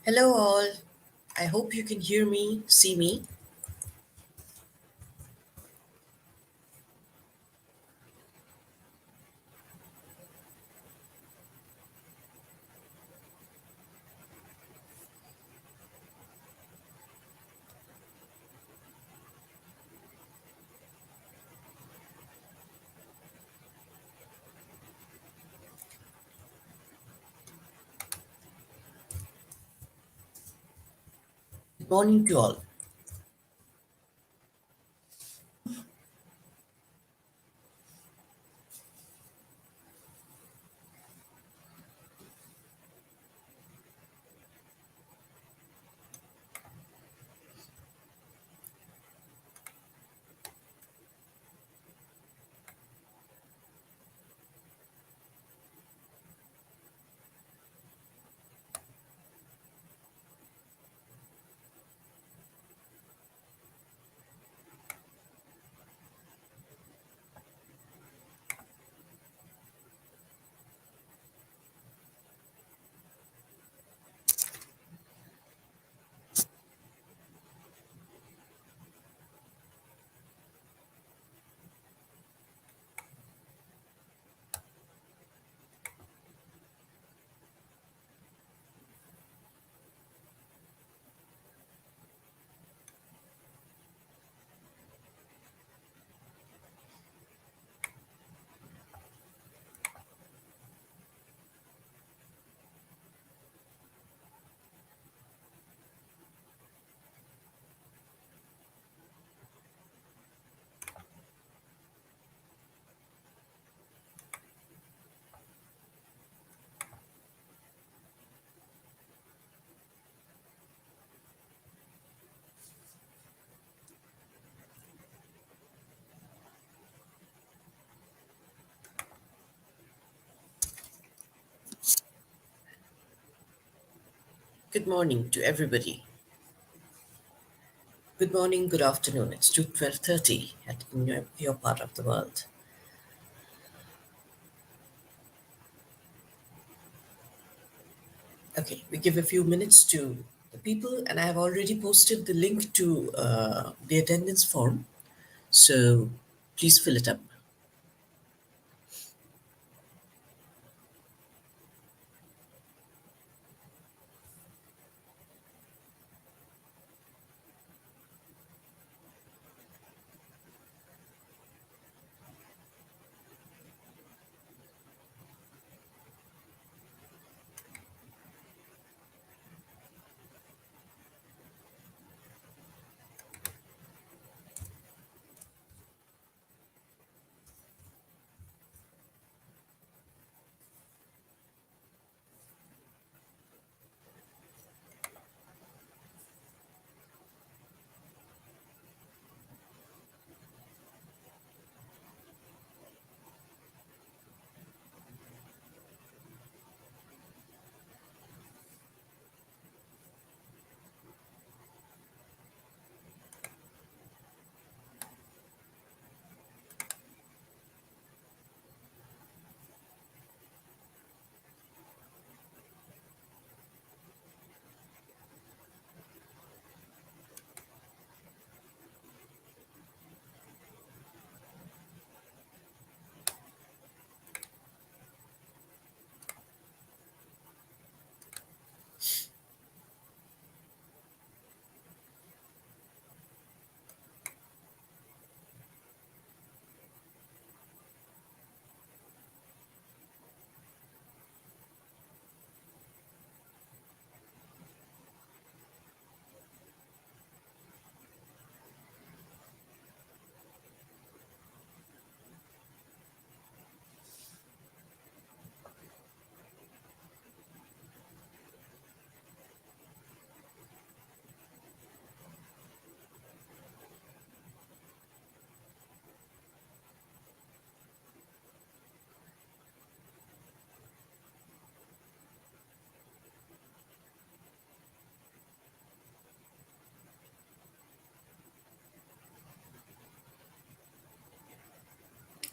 Hello, all. I hope you can hear me, see me. Good morning to all. Good morning to everybody. Good morning, good afternoon. It's 12:30 in your part of the world. Okay, we give a few minutes to the people, and I have already posted the link to the attendance form. So please fill it up.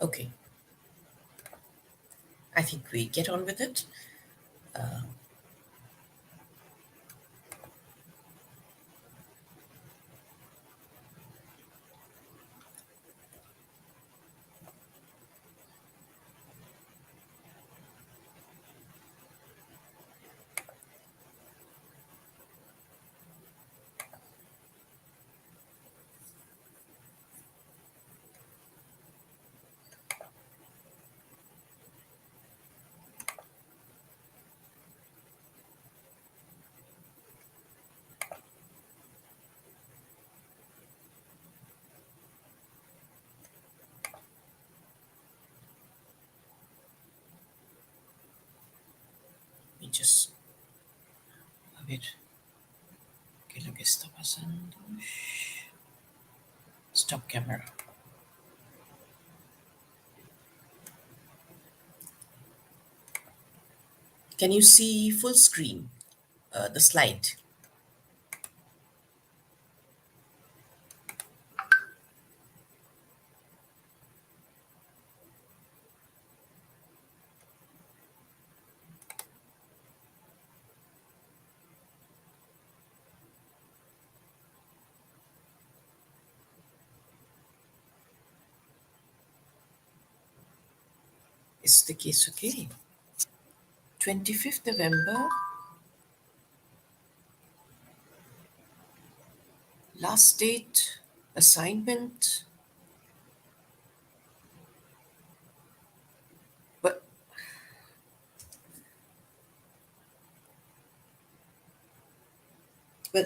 Okay, I think we get on with it. me just. A ver, ¿qué es lo que está pasando? Stop camera. Can you see full screen? The slide. Is the case okay? 25th November, last date, assignment. But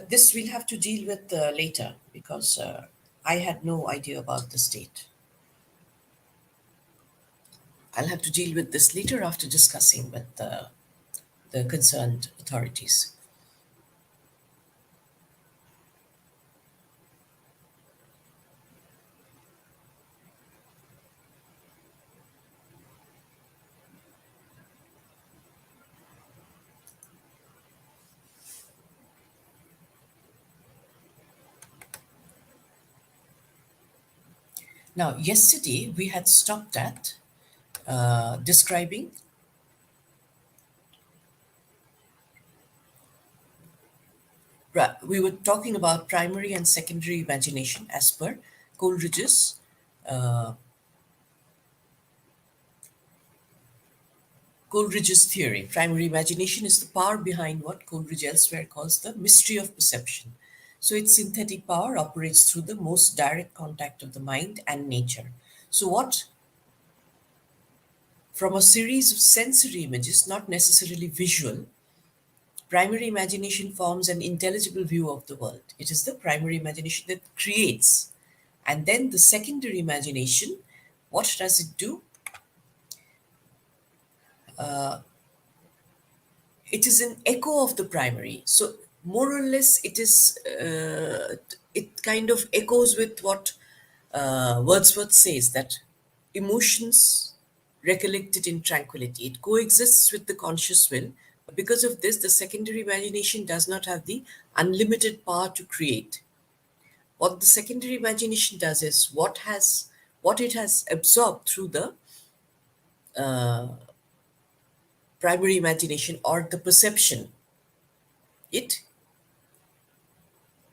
this we'll have to deal with later because I had no idea about this date. I'll have to deal with this later after discussing with the concerned authorities. Now, yesterday we had stopped at describing. We were talking about primary and secondary imagination as per Coleridge's uh, Coleridge's theory. Primary imagination is the power behind what Coleridge elsewhere calls the mystery of perception. So its synthetic power operates through the most direct contact of the mind and nature. So what from a series of sensory images, not necessarily visual, primary imagination forms an intelligible view of the world. It is the primary imagination that creates. And then the secondary imagination, what does it do? It is an echo of the primary. So more or less, it kind of echoes with what Wordsworth says that emotions recollected in tranquility. It coexists with the conscious will. Because of this, the secondary imagination does not have the unlimited power to create. What the secondary imagination does is what it has absorbed through the primary imagination or the perception. It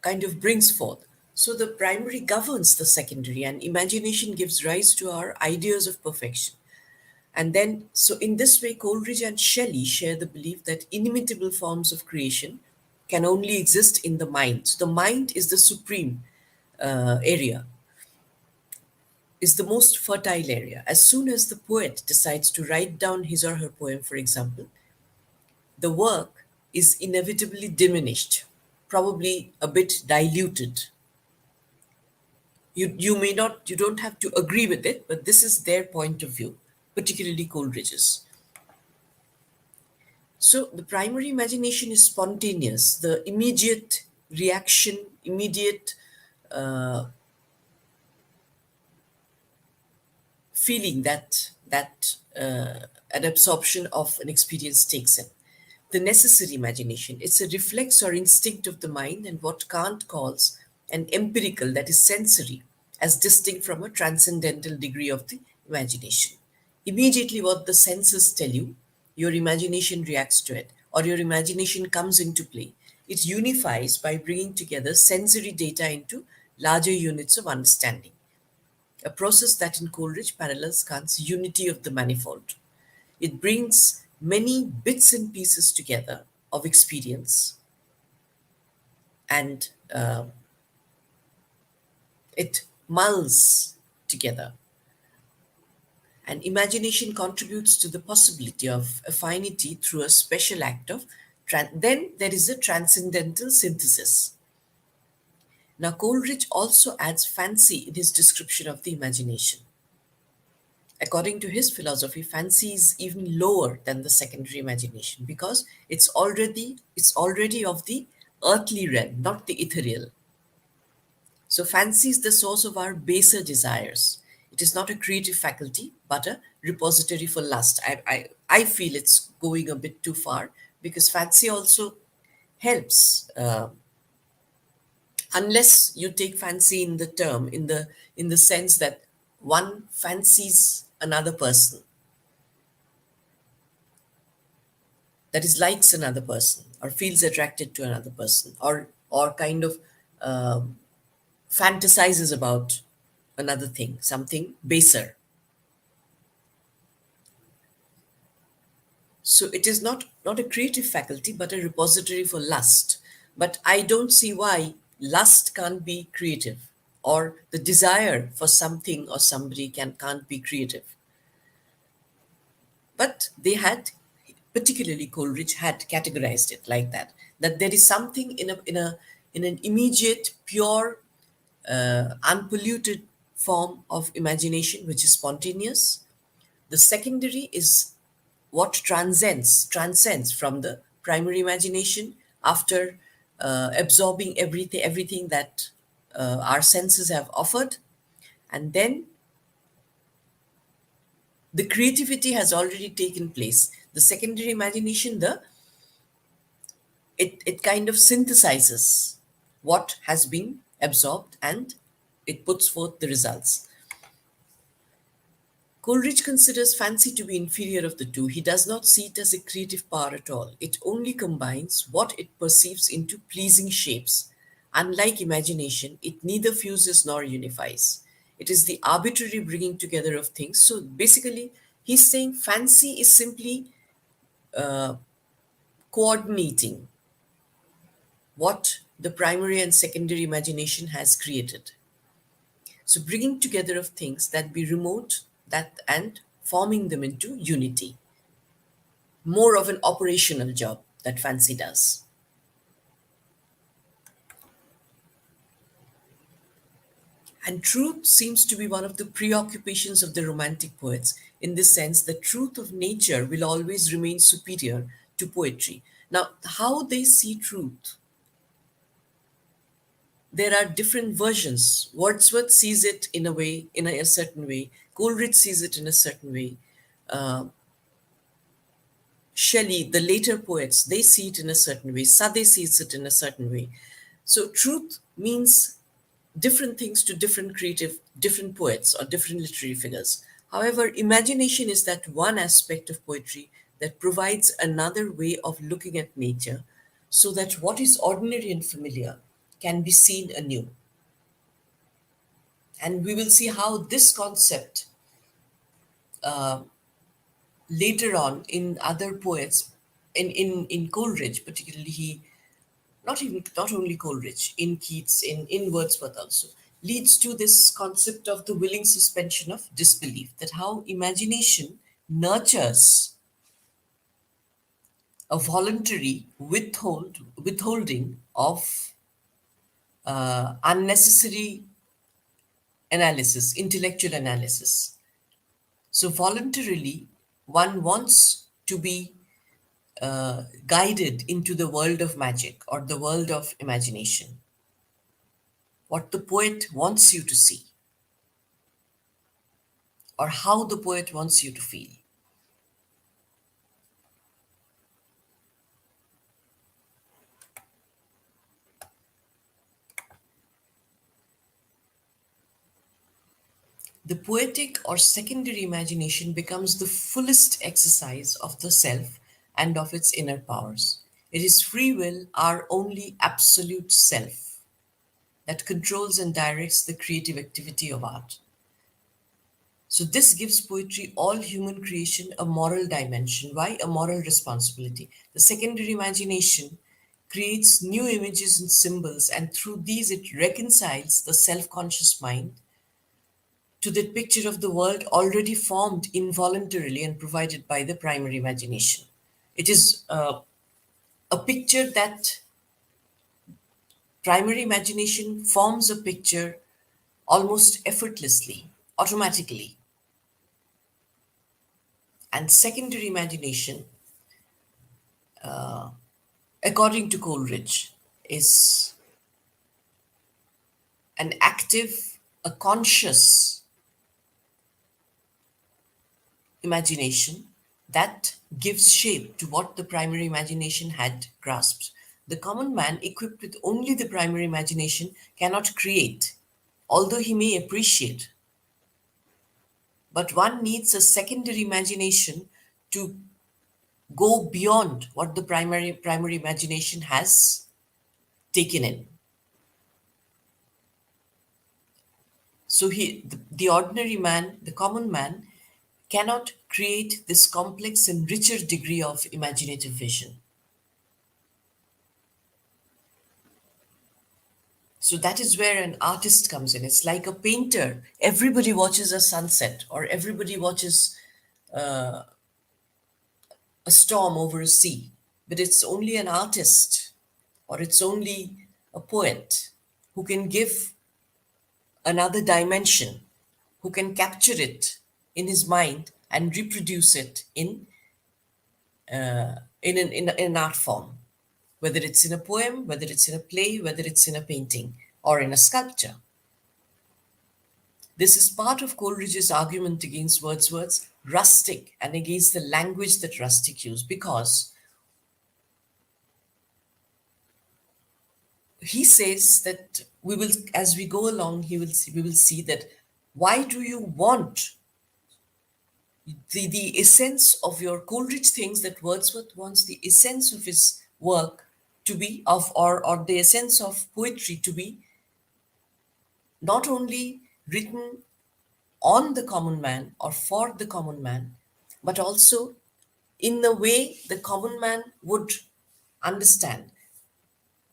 kind of brings forth. So the primary governs the secondary, and imagination gives rise to our ideas of perfection. And then, so in this way, Coleridge and Shelley share the belief that inimitable forms of creation can only exist in the mind. So the mind is the supreme area, is the most fertile area. As soon as the poet decides to write down his or her poem, for example, the work is inevitably diminished, probably a bit diluted. You don't have to agree with it, but this is their point of view, particularly Coleridge's. So the primary imagination is spontaneous, the immediate reaction, immediate feeling that an absorption of an experience takes in. The necessary imagination, it's a reflex or instinct of the mind and what Kant calls an empirical, that is sensory, as distinct from a transcendental degree of the imagination. Immediately, what the senses tell you, your imagination reacts to it, or your imagination comes into play. It unifies by bringing together sensory data into larger units of understanding, a process that in Coleridge parallels Kant's unity of the manifold. It brings many bits and pieces together of experience and it mulls together. And imagination contributes to the possibility of affinity through a special act of. Then there is a transcendental synthesis. Now, Coleridge also adds fancy in his description of the imagination. According to his philosophy, fancy is even lower than the secondary imagination because it's already of the earthly realm, not the ethereal. So fancy is the source of our baser desires. It is not a creative faculty, but a repository for lust. I feel it's going a bit too far because fancy also helps, unless you take fancy in the term, in the sense that one fancies another person, that is likes another person or feels attracted to another person, or kind of fantasizes about another thing, something baser. So it is not a creative faculty, but a repository for lust. But I don't see why lust can't be creative, or the desire for something or somebody can't be creative. But they had, particularly Coleridge, had categorized it like that. That there is something in an immediate, pure, unpolluted form of imagination which is spontaneous. The secondary is what transcends from the primary imagination after absorbing everything that our senses have offered, and then the creativity has already taken place. The secondary imagination, it kind of synthesizes what has been absorbed and it puts forth the results. Coleridge considers fancy to be inferior of the two. He does not see it as a creative power at all. It only combines what it perceives into pleasing shapes. Unlike imagination, it neither fuses nor unifies. It is the arbitrary bringing together of things. So basically, he's saying fancy is simply coordinating what the primary and secondary imagination has created. So bringing together of things that be remote, that and forming them into unity. More of an operational job that fancy does. And truth seems to be one of the preoccupations of the Romantic poets, in the sense the truth of nature will always remain superior to poetry. Now, how they see truth, there are different versions. Wordsworth sees it in a way, in a certain way. Coleridge sees it in a certain way. Shelley, the later poets, they see it in a certain way. Sade sees it in a certain way. So truth means different things to different poets or different literary figures. However, imagination is that one aspect of poetry that provides another way of looking at nature so that what is ordinary and familiar can be seen anew. And we will see how this concept later on in other poets, in Coleridge particularly, he not only Coleridge, in Keats, in Wordsworth also, leads to this concept of the willing suspension of disbelief, that how imagination nurtures a voluntary withholding of unnecessary analysis, intellectual analysis. So voluntarily, one wants to be guided into the world of magic or the world of imagination, what the poet wants you to see, or how the poet wants you to feel. The poetic or secondary imagination becomes the fullest exercise of the self and of its inner powers. It is free will, our only absolute self, that controls and directs the creative activity of art. So, this gives poetry, all human creation, a moral dimension. Why? A moral responsibility. The secondary imagination creates new images and symbols, and through these, it reconciles the self conscious mind to that picture of the world already formed involuntarily and provided by the primary imagination. It is a picture that primary imagination forms a picture almost effortlessly, automatically. And secondary imagination, according to Coleridge, is an active, a conscious imagination that gives shape to what the primary imagination had grasped. The common man, equipped with only the primary imagination, cannot create, although he may appreciate. But one needs a secondary imagination to go beyond what the primary imagination has taken in. So the ordinary man, the common man, cannot create this complex and richer degree of imaginative vision. So that is where an artist comes in. It's like a painter. Everybody watches a sunset, or everybody watches a storm over a sea, but it's only an artist, or it's only a poet who can give another dimension, who can capture it in his mind and reproduce it in an art form, whether it's in a poem, whether it's in a play, whether it's in a painting or in a sculpture. This is part of Coleridge's argument against Wordsworth's rustic and against the language that rustic used, because he says that we will, as we go along, we will see that why do you want the essence of your Coleridge thinks that Wordsworth wants the essence of his work to be of or the essence of poetry to be not only written on the common man or for the common man, but also in the way the common man would understand,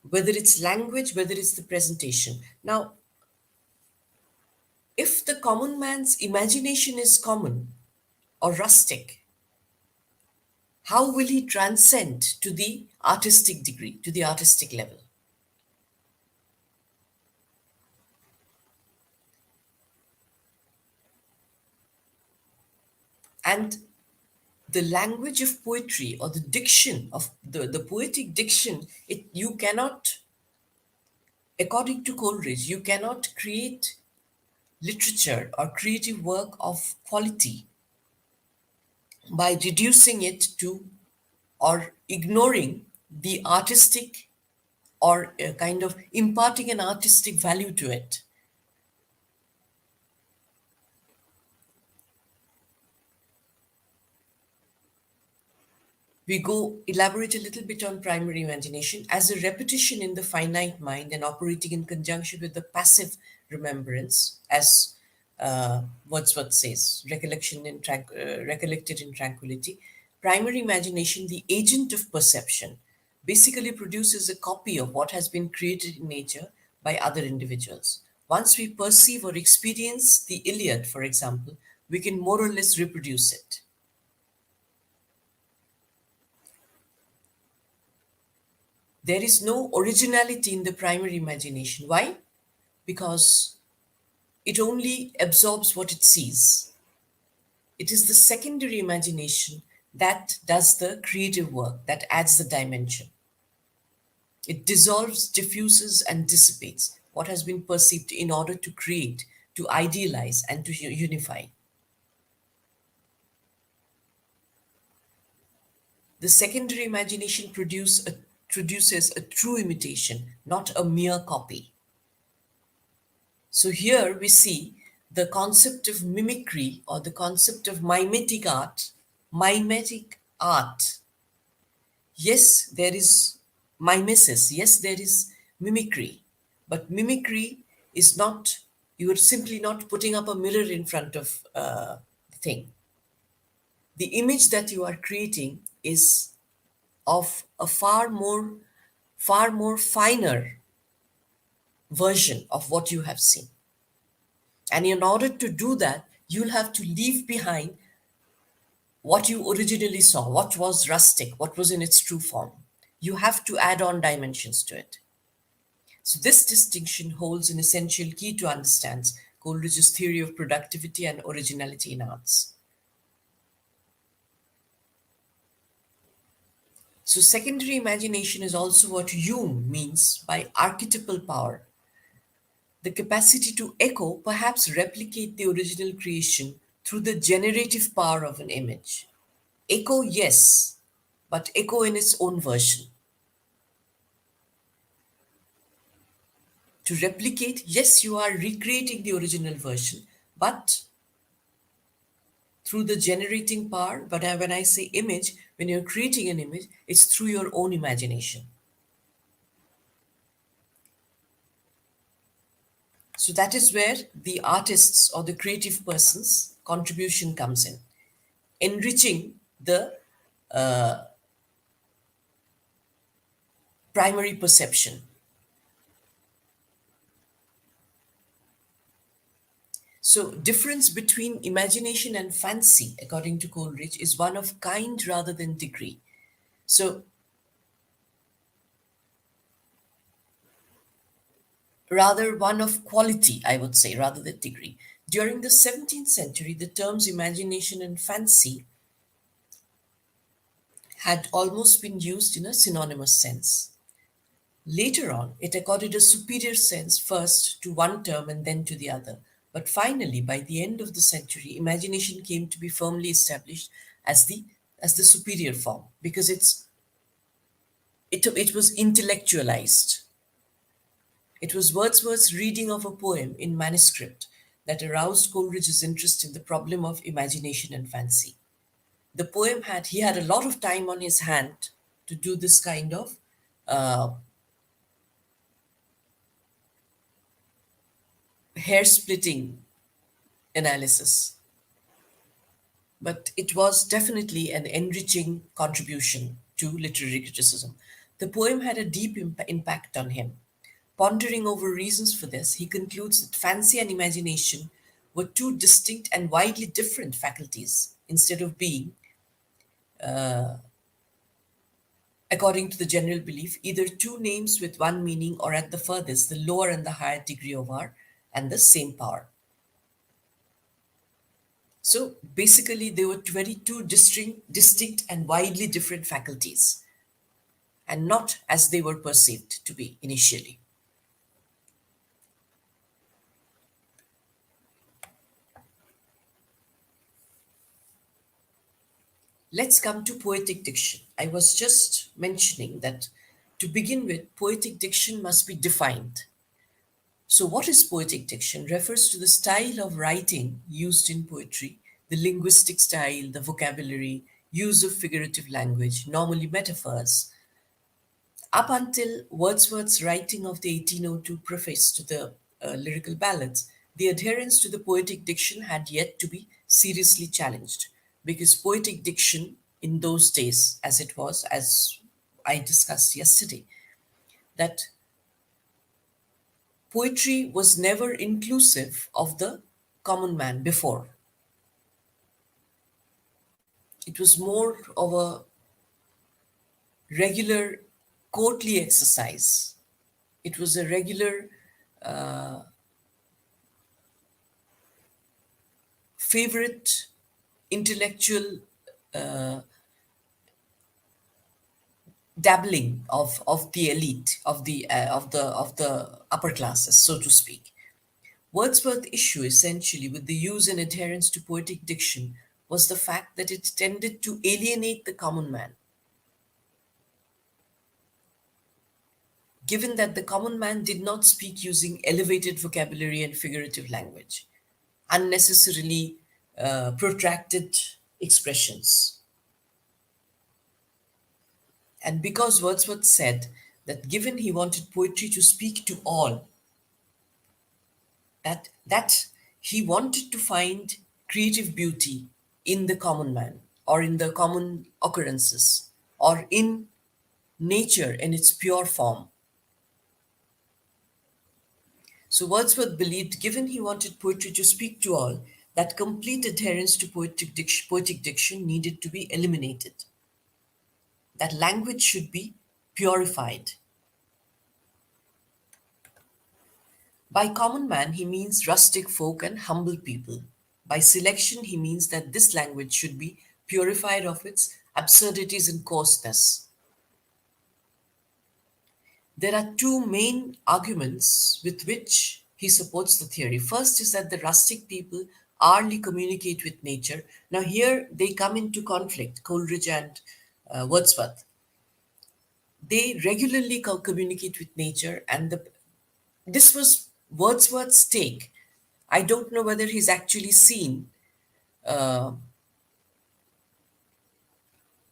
whether it's language, whether it's the presentation. Now, if the common man's imagination is common or rustic, how will he transcend to the artistic degree, to the artistic level? And the language of poetry, or the diction of the poetic diction, you cannot, according to Coleridge, you cannot create literature or creative work of quality by reducing it to or ignoring the artistic, or kind of imparting an artistic value to it. We go elaborate a little bit on primary imagination as a repetition in the finite mind and operating in conjunction with the passive remembrance, as Wordsworth says, recollected in tranquility. Primary imagination, the agent of perception, basically produces a copy of what has been created in nature by other individuals. Once we perceive or experience the Iliad, for example, we can more or less reproduce it. There is no originality in the primary imagination. Why? Because it only absorbs what it sees. It is the secondary imagination that does the creative work, that adds the dimension. It dissolves, diffuses, and dissipates what has been perceived in order to create, to idealize, and to unify. The secondary imagination produces a true imitation, not a mere copy. So here we see the concept of mimicry, or the concept of mimetic art. Mimetic art. Yes, there is mimesis. Yes, there is mimicry. But mimicry is not, you are simply not putting up a mirror in front of the thing. The image that you are creating is of a far more finer version of what you have seen. And in order to do that, you'll have to leave behind what you originally saw, what was rustic, what was in its true form. You have to add on dimensions to it. So this distinction holds an essential key to understand Coleridge's theory of productivity and originality in arts. So, secondary imagination is also what Jung means by archetypal power, the capacity to echo, perhaps replicate the original creation through the generative power of an image. Echo, yes, but echo in its own version. To replicate, yes, you are recreating the original version, but through the generating power. But when I say image, when you're creating an image, it's through your own imagination. So that is where the artist's or the creative person's contribution comes in, enriching the primary perception. So, difference between imagination and fancy, according to Coleridge, is one of kind rather than degree. So, rather one of quality, I would say, rather than degree. During the 17th century, the terms imagination and fancy had almost been used in a synonymous sense. Later on, it accorded a superior sense first to one term and then to the other. But finally, by the end of the century, imagination came to be firmly established as the superior form because it was intellectualized. It was Wordsworth's reading of a poem in manuscript that aroused Coleridge's interest in the problem of imagination and fancy. The poem had he had a lot of time on his hand to do this kind of uh, hair splitting analysis, but it was definitely an enriching contribution to literary criticism. The poem had a deep impact on him. Pondering over reasons for this, he concludes that fancy and imagination were two distinct and widely different faculties instead of being, according to the general belief, either two names with one meaning or at the furthest, the lower and the higher degree of R and the same power. So basically, they were very two distinct and widely different faculties, and not as they were perceived to be initially. Let's come to poetic diction. I was just mentioning that to begin with, poetic diction must be defined. So, what is poetic diction? Refers to the style of writing used in poetry, the linguistic style, the vocabulary, use of figurative language, normally metaphors. Up until Wordsworth's writing of the 1802 preface to the lyrical ballads, the adherence to the poetic diction had yet to be seriously challenged because poetic diction in those days, as it was, as I discussed yesterday, that poetry was never inclusive of the common man before. It was more of a regular courtly exercise. It was a regular favorite intellectual dabbling of the elite of the upper classes, so to speak. Wordsworth's issue essentially with the use and adherence to poetic diction was the fact that it tended to alienate the common man, given that the common man did not speak using elevated vocabulary and figurative language, unnecessarily protracted expressions. And because Wordsworth said that given he wanted poetry to speak to all, that he wanted to find creative beauty in the common man or in the common occurrences or in nature in its pure form. So Wordsworth believed, given he wanted poetry to speak to all, that complete adherence to poetic diction needed to be eliminated. That language should be purified. By common man, he means rustic folk and humble people. By selection, he means that this language should be purified of its absurdities and coarseness. There are two main arguments with which he supports the theory. First is that the rustic people hourly communicate with nature. Now, here they come into conflict, Coleridge and Wordsworth. They regularly communicate with nature, and this was Wordsworth's take. I don't know whether he's actually seen a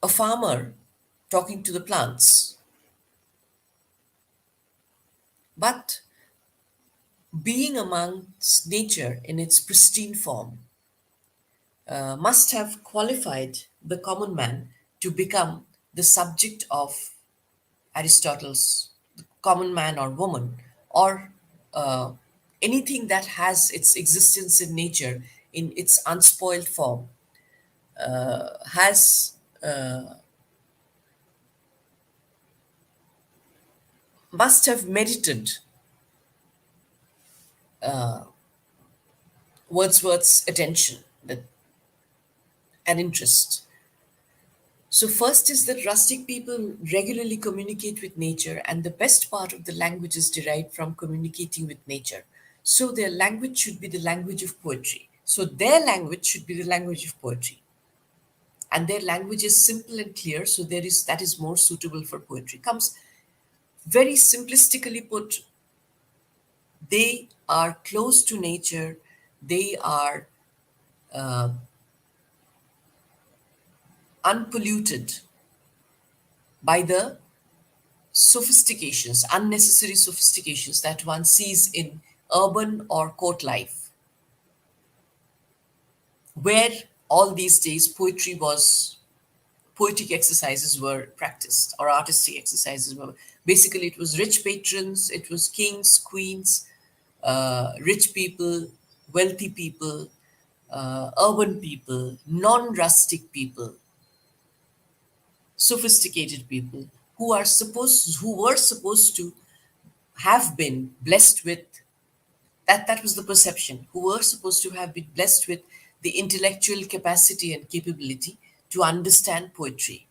farmer talking to the plants, but being amongst nature in its pristine form must have qualified the common man to become the subject of Aristotle's common man or woman, or uh, anything that has its existence in nature in its unspoiled form, has must have merited Wordsworth's attention and interest. So, first is that rustic people regularly communicate with nature, and the best part of the language is derived from communicating with nature. So, their language should be the language of poetry. So, their language should be the language of poetry. And their language is simple and clear, so there is that is more suitable for poetry. Comes very simplistically put, they are close to nature, they are unpolluted by the sophistications, unnecessary sophistications that one sees in urban or court life, where all these days poetic exercises were practiced or artistic exercises were. Basically, it was rich patrons, it was kings, queens, rich people, wealthy people, urban people, non-rustic people, sophisticated people who were supposed to have been blessed with that was the perception, who were supposed to have been blessed with the intellectual capacity and capability to understand poetry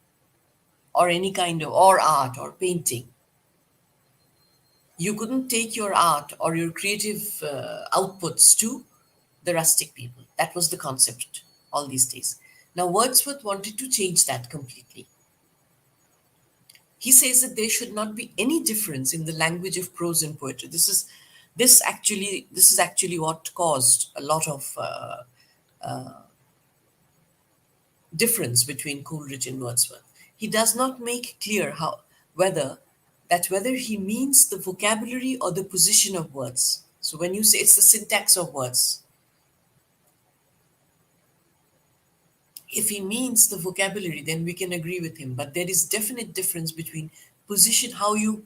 or any kind of or art or painting. You couldn't take your art or your creative outputs to the rustic people. That was the concept all these days. Now Wordsworth wanted to change that completely. He says that there should not be any difference in the language of prose and poetry. This is actually what caused a lot of difference between Coleridge and Wordsworth. He does not make clear whether whether he means the vocabulary or the position of words. So when you say it's the syntax of words, if he means the vocabulary, then we can agree with him. But there is definite difference between position, how you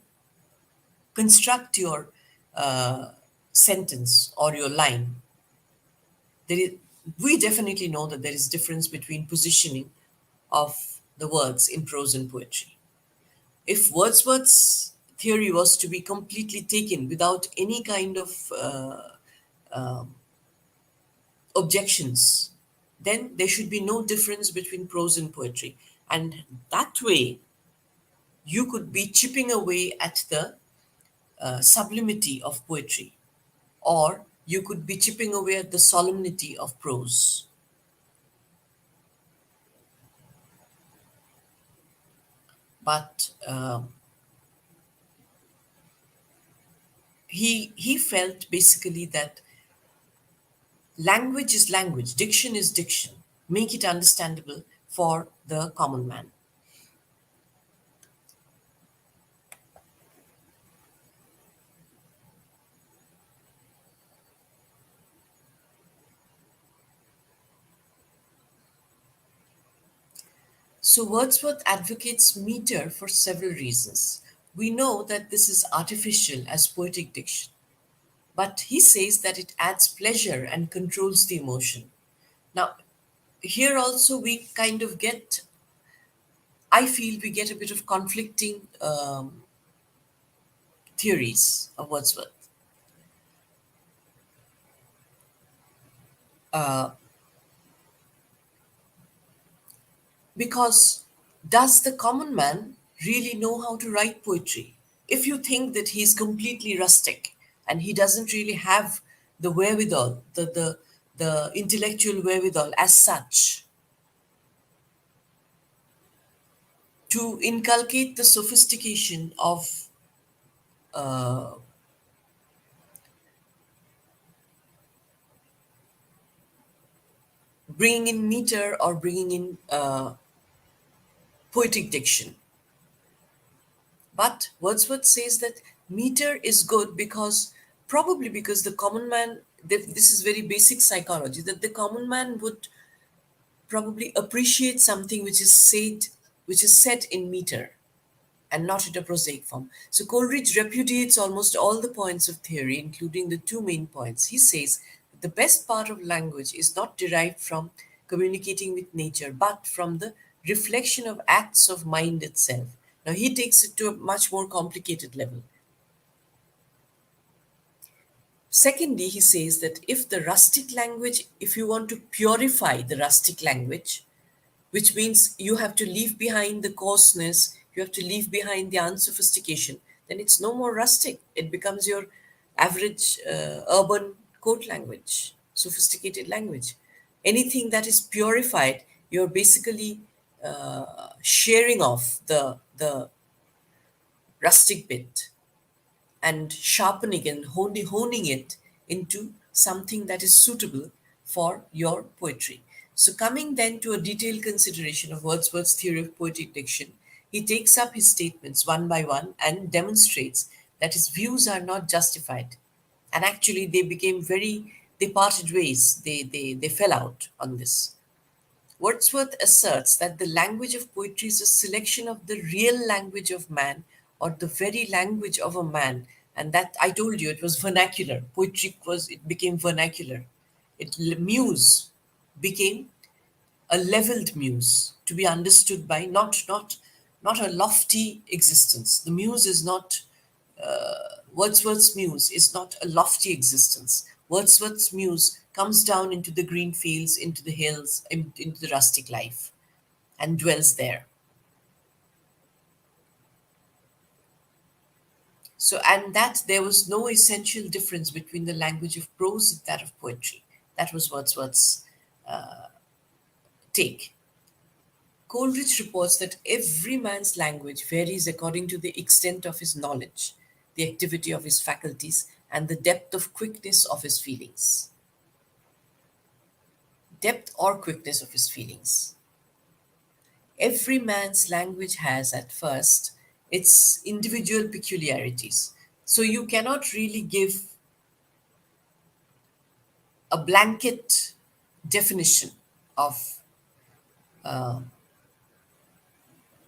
construct your sentence or your line. There is, we definitely know that there is difference between positioning of the words in prose and poetry. If Wordsworth's theory was to be completely taken without any kind of objections, then there should be no difference between prose and poetry. And that way, you could be chipping away at the sublimity of poetry, or you could be chipping away at the solemnity of prose. But he felt basically that language is language, diction is diction. Make it understandable for the common man. So Wordsworth advocates meter for several reasons. We know that this is artificial as poetic diction, but he says that it adds pleasure and controls the emotion. Now, here also we kind of get, I feel we get a bit of conflicting theories of Wordsworth. Because does the common man really know how to write poetry? If you think that he's completely rustic and he doesn't really have the wherewithal, the intellectual wherewithal as such to inculcate the sophistication of bringing in meter or bringing in poetic diction. But Wordsworth says that meter is good because probably because the common man, this is very basic psychology, that the common man would probably appreciate something which is said in meter and not in a prosaic form. So Coleridge repudiates almost all the points of theory, including the two main points. He says that the best part of language is not derived from communicating with nature, but from the reflection of acts of mind itself. Now he takes it to a much more complicated level. Secondly, he says that if the rustic language, if you want to purify the rustic language, which means you have to leave behind the coarseness, you have to leave behind the unsophistication, then it's no more rustic. It becomes your average urban court language, sophisticated language. Anything that is purified, you're basically sharing off the rustic bit and sharpening and honing it into something that is suitable for your poetry. So, coming then to a detailed consideration of Wordsworth's theory of poetic diction, he takes up his statements one by one and demonstrates that his views are not justified. And actually, they parted ways, they fell out on this. Wordsworth asserts that the language of poetry is a selection of the real language of man or the very language of a man. And that I told you it was vernacular. It became vernacular. Muse became a leveled muse to be understood by not a lofty existence. The muse is not Wordsworth's muse is not a lofty existence. Wordsworth's muse comes down into the green fields, into the hills, into the rustic life, and dwells there. So, and that there was no essential difference between the language of prose and that of poetry. That was Wordsworth's take. Coleridge reports that every man's language varies according to the extent of his knowledge, the activity of his faculties, and the depth of quickness of his feelings. Depth or quickness of his feelings. Every man's language has, at first, its individual peculiarities. So you cannot really give a blanket definition of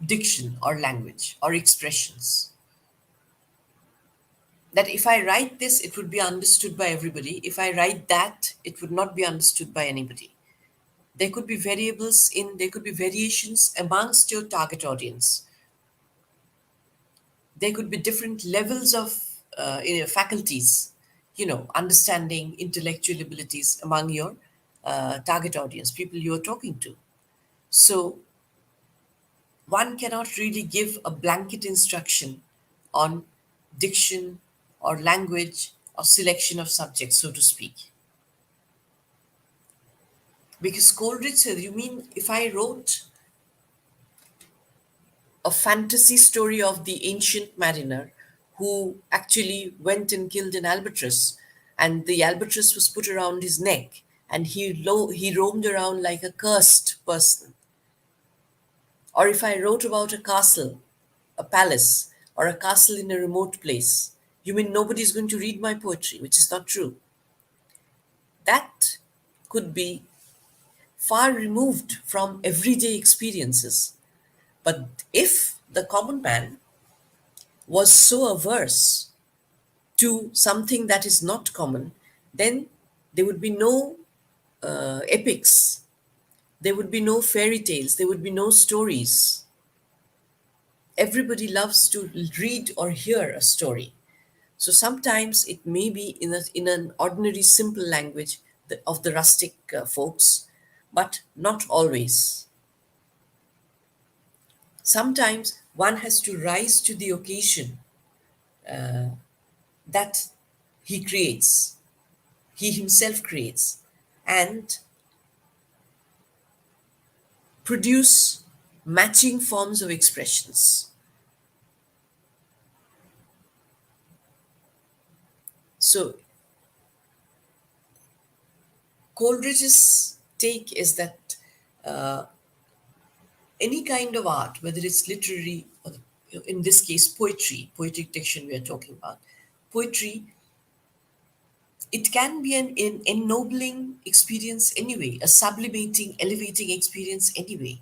diction or language or expressions. That if I write this, it would be understood by everybody. If I write that, it would not be understood by anybody. There could be variations amongst your target audience. There could be different levels of faculties, understanding, intellectual abilities among your target audience, people you are talking to. So one cannot really give a blanket instruction on diction or language or selection of subjects, so to speak. Because Coleridge said, you mean if I wrote a fantasy story of the ancient mariner who actually went and killed an albatross, and the albatross was put around his neck, and he roamed around like a cursed person? Or if I wrote about a castle, a palace, or a castle in a remote place, you mean nobody's going to read my poetry, which is not true. That could be far removed from everyday experiences. But if the common man was so averse to something that is not common, then there would be no epics, there would be no fairy tales, there would be no stories. Everybody loves to read or hear a story. So sometimes it may be in an ordinary, simple language of the rustic folks, but not always. Sometimes one has to rise to the occasion that he creates, he himself creates, and produce matching forms of expressions. So Coleridge's take is that any kind of art, whether it's literary or in this case poetry, poetic diction we are talking about, poetry, it can be an ennobling experience anyway, a sublimating, elevating experience anyway.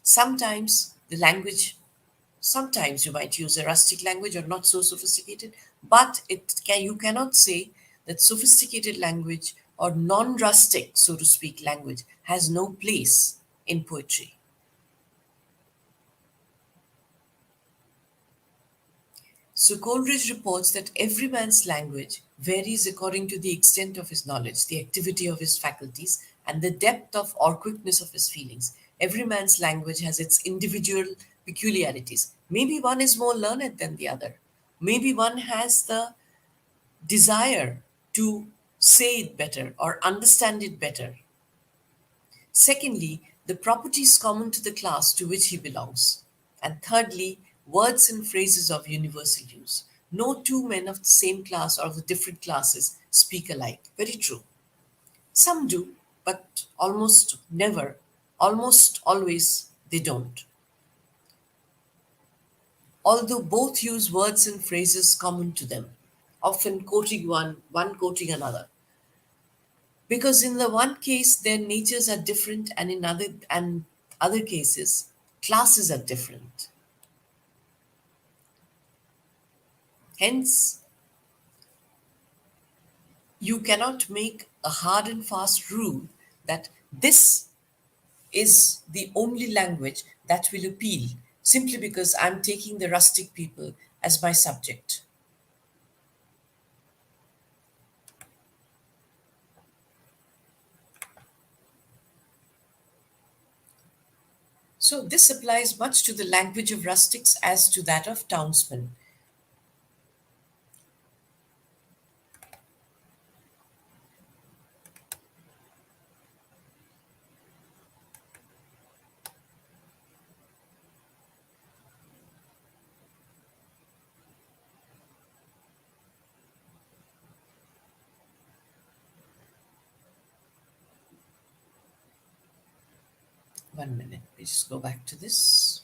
Sometimes the language, sometimes you might use a rustic language or not so sophisticated, but you cannot say that sophisticated language or non-rustic, so to speak, language has no place in poetry. So Coleridge reports that every man's language varies according to the extent of his knowledge, the activity of his faculties, and the depth of or quickness of his feelings. Every man's language has its individual peculiarities. Maybe one is more learned than the other. Maybe one has the desire to say it better or understand it better. Secondly, the properties common to the class to which he belongs. And thirdly, words and phrases of universal use. No two men of the same class or of the different classes speak alike. Very true. Some do, but almost never, almost always they don't. Although both use words and phrases common to them, often quoting one quoting another. Because in the one case their natures are different, and in other cases classes are different. Hence you cannot make a hard and fast rule that this is the only language that will appeal simply because I'm taking the rustic people as my subject. So this applies much to the language of rustics as to that of townsmen. 1 minute, we just go back to this.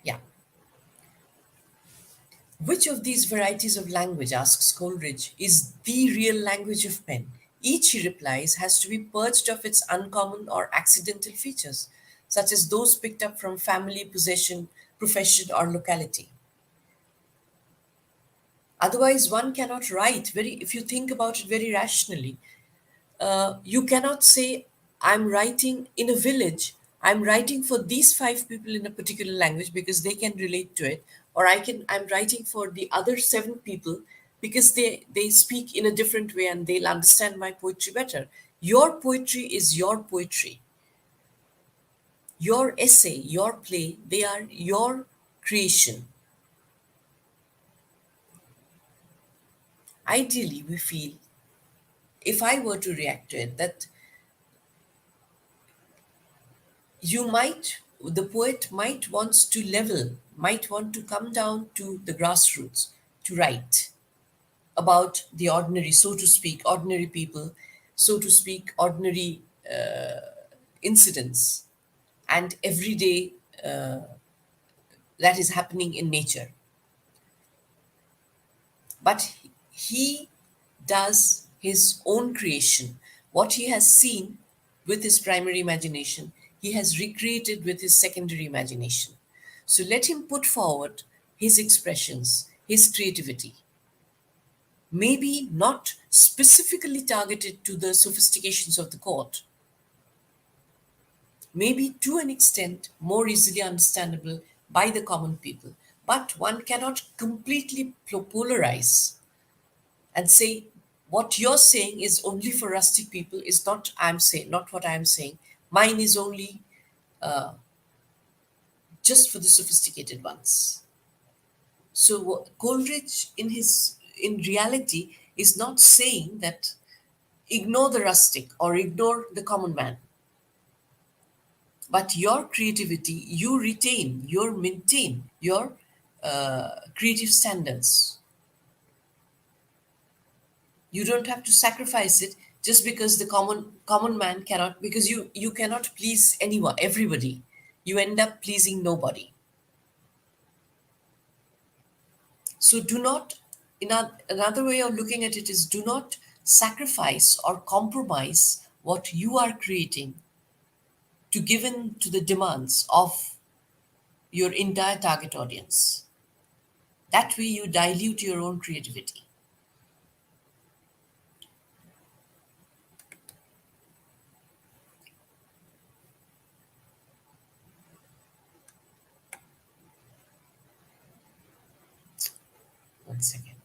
Yeah. Which of these varieties of language, asks Coleridge, is the real language of men? Each, he replies, has to be purged of its uncommon or accidental features, such as those picked up from family, possession, profession, or locality. Otherwise, one cannot write very, if you think about it very rationally, you cannot say, I'm writing in a village, I'm writing for these five people in a particular language because they can relate to it, or I'm writing for the other seven people because they speak in a different way and they'll understand my poetry better. Your poetry is your poetry. Your essay, your play, they are your creation. Ideally, we feel, if I were to react to it, that the poet might wants to level, might want to come down to the grassroots to write about the ordinary, so to speak, ordinary people, so to speak, ordinary incidents and everyday that is happening in nature. But he does his own creation. What he has seen with his primary imagination, he has recreated with his secondary imagination. So let him put forward his expressions, his creativity. Maybe not specifically targeted to the sophistications of the court, maybe to an extent more easily understandable by the common people. But one cannot completely polarize and say what you're saying is only for rustic people is not what I'm saying. Mine is only just for the sophisticated ones. So Coleridge, in reality, is not saying that ignore the rustic or ignore the common man, but your creativity, you maintain your creative standards. You don't have to sacrifice it just because the common man cannot, because you cannot please anyone, everybody. You end up pleasing nobody. So do not, another way of looking at it is, do not sacrifice or compromise what you are creating to give in to the demands of your entire target audience. That way you dilute your own creativity. One second.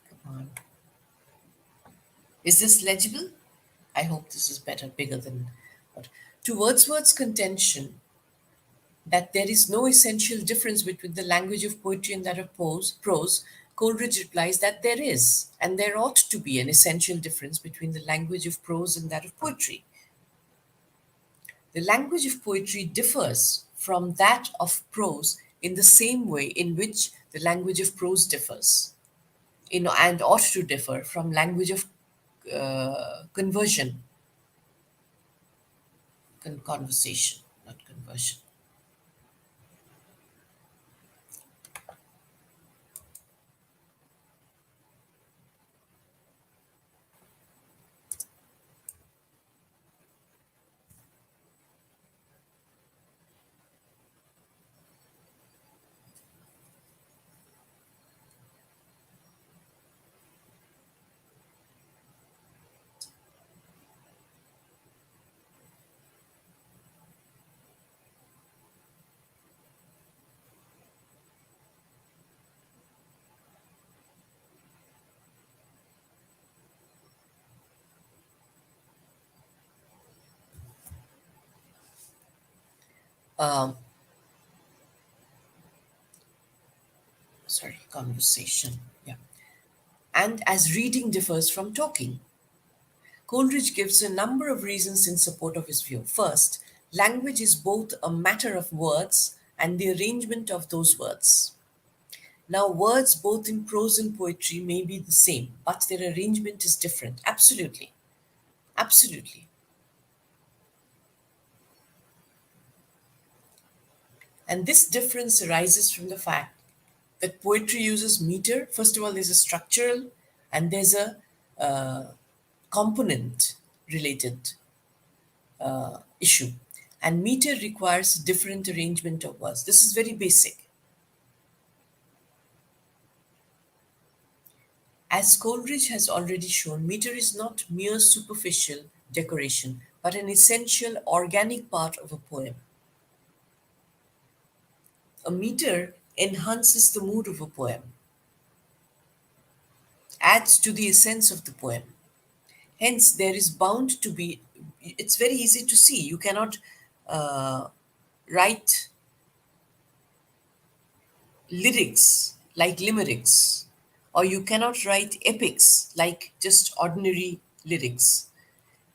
Come on. Is this legible? I hope this is better, bigger than what. To Wordsworth's contention that there is no essential difference between the language of poetry and that of prose, Coleridge replies that there is, and there ought to be an essential difference between the language of prose and that of poetry. The language of poetry differs from that of prose in the same way in which the language of prose differs, and ought to differ from language of conversion, conversation, not conversion. Um, Sorry, conversation. Yeah. And as reading differs from talking, Coleridge gives a number of reasons in support of his view. First, language is both a matter of words and the arrangement of those words. Now, words both in prose and poetry may be the same, but their arrangement is different. Absolutely. Absolutely. And this difference arises from the fact that poetry uses meter. First of all, there's a structural and there's a component related issue. And meter requires different arrangement of words. This is very basic. As Coleridge has already shown, meter is not mere superficial decoration, but an essential organic part of a poem. A meter enhances the mood of a poem, adds to the essence of the poem. Hence, there is bound to be, it's very easy to see. You cannot uh, write lyrics like limericks, or you cannot write epics like just ordinary lyrics.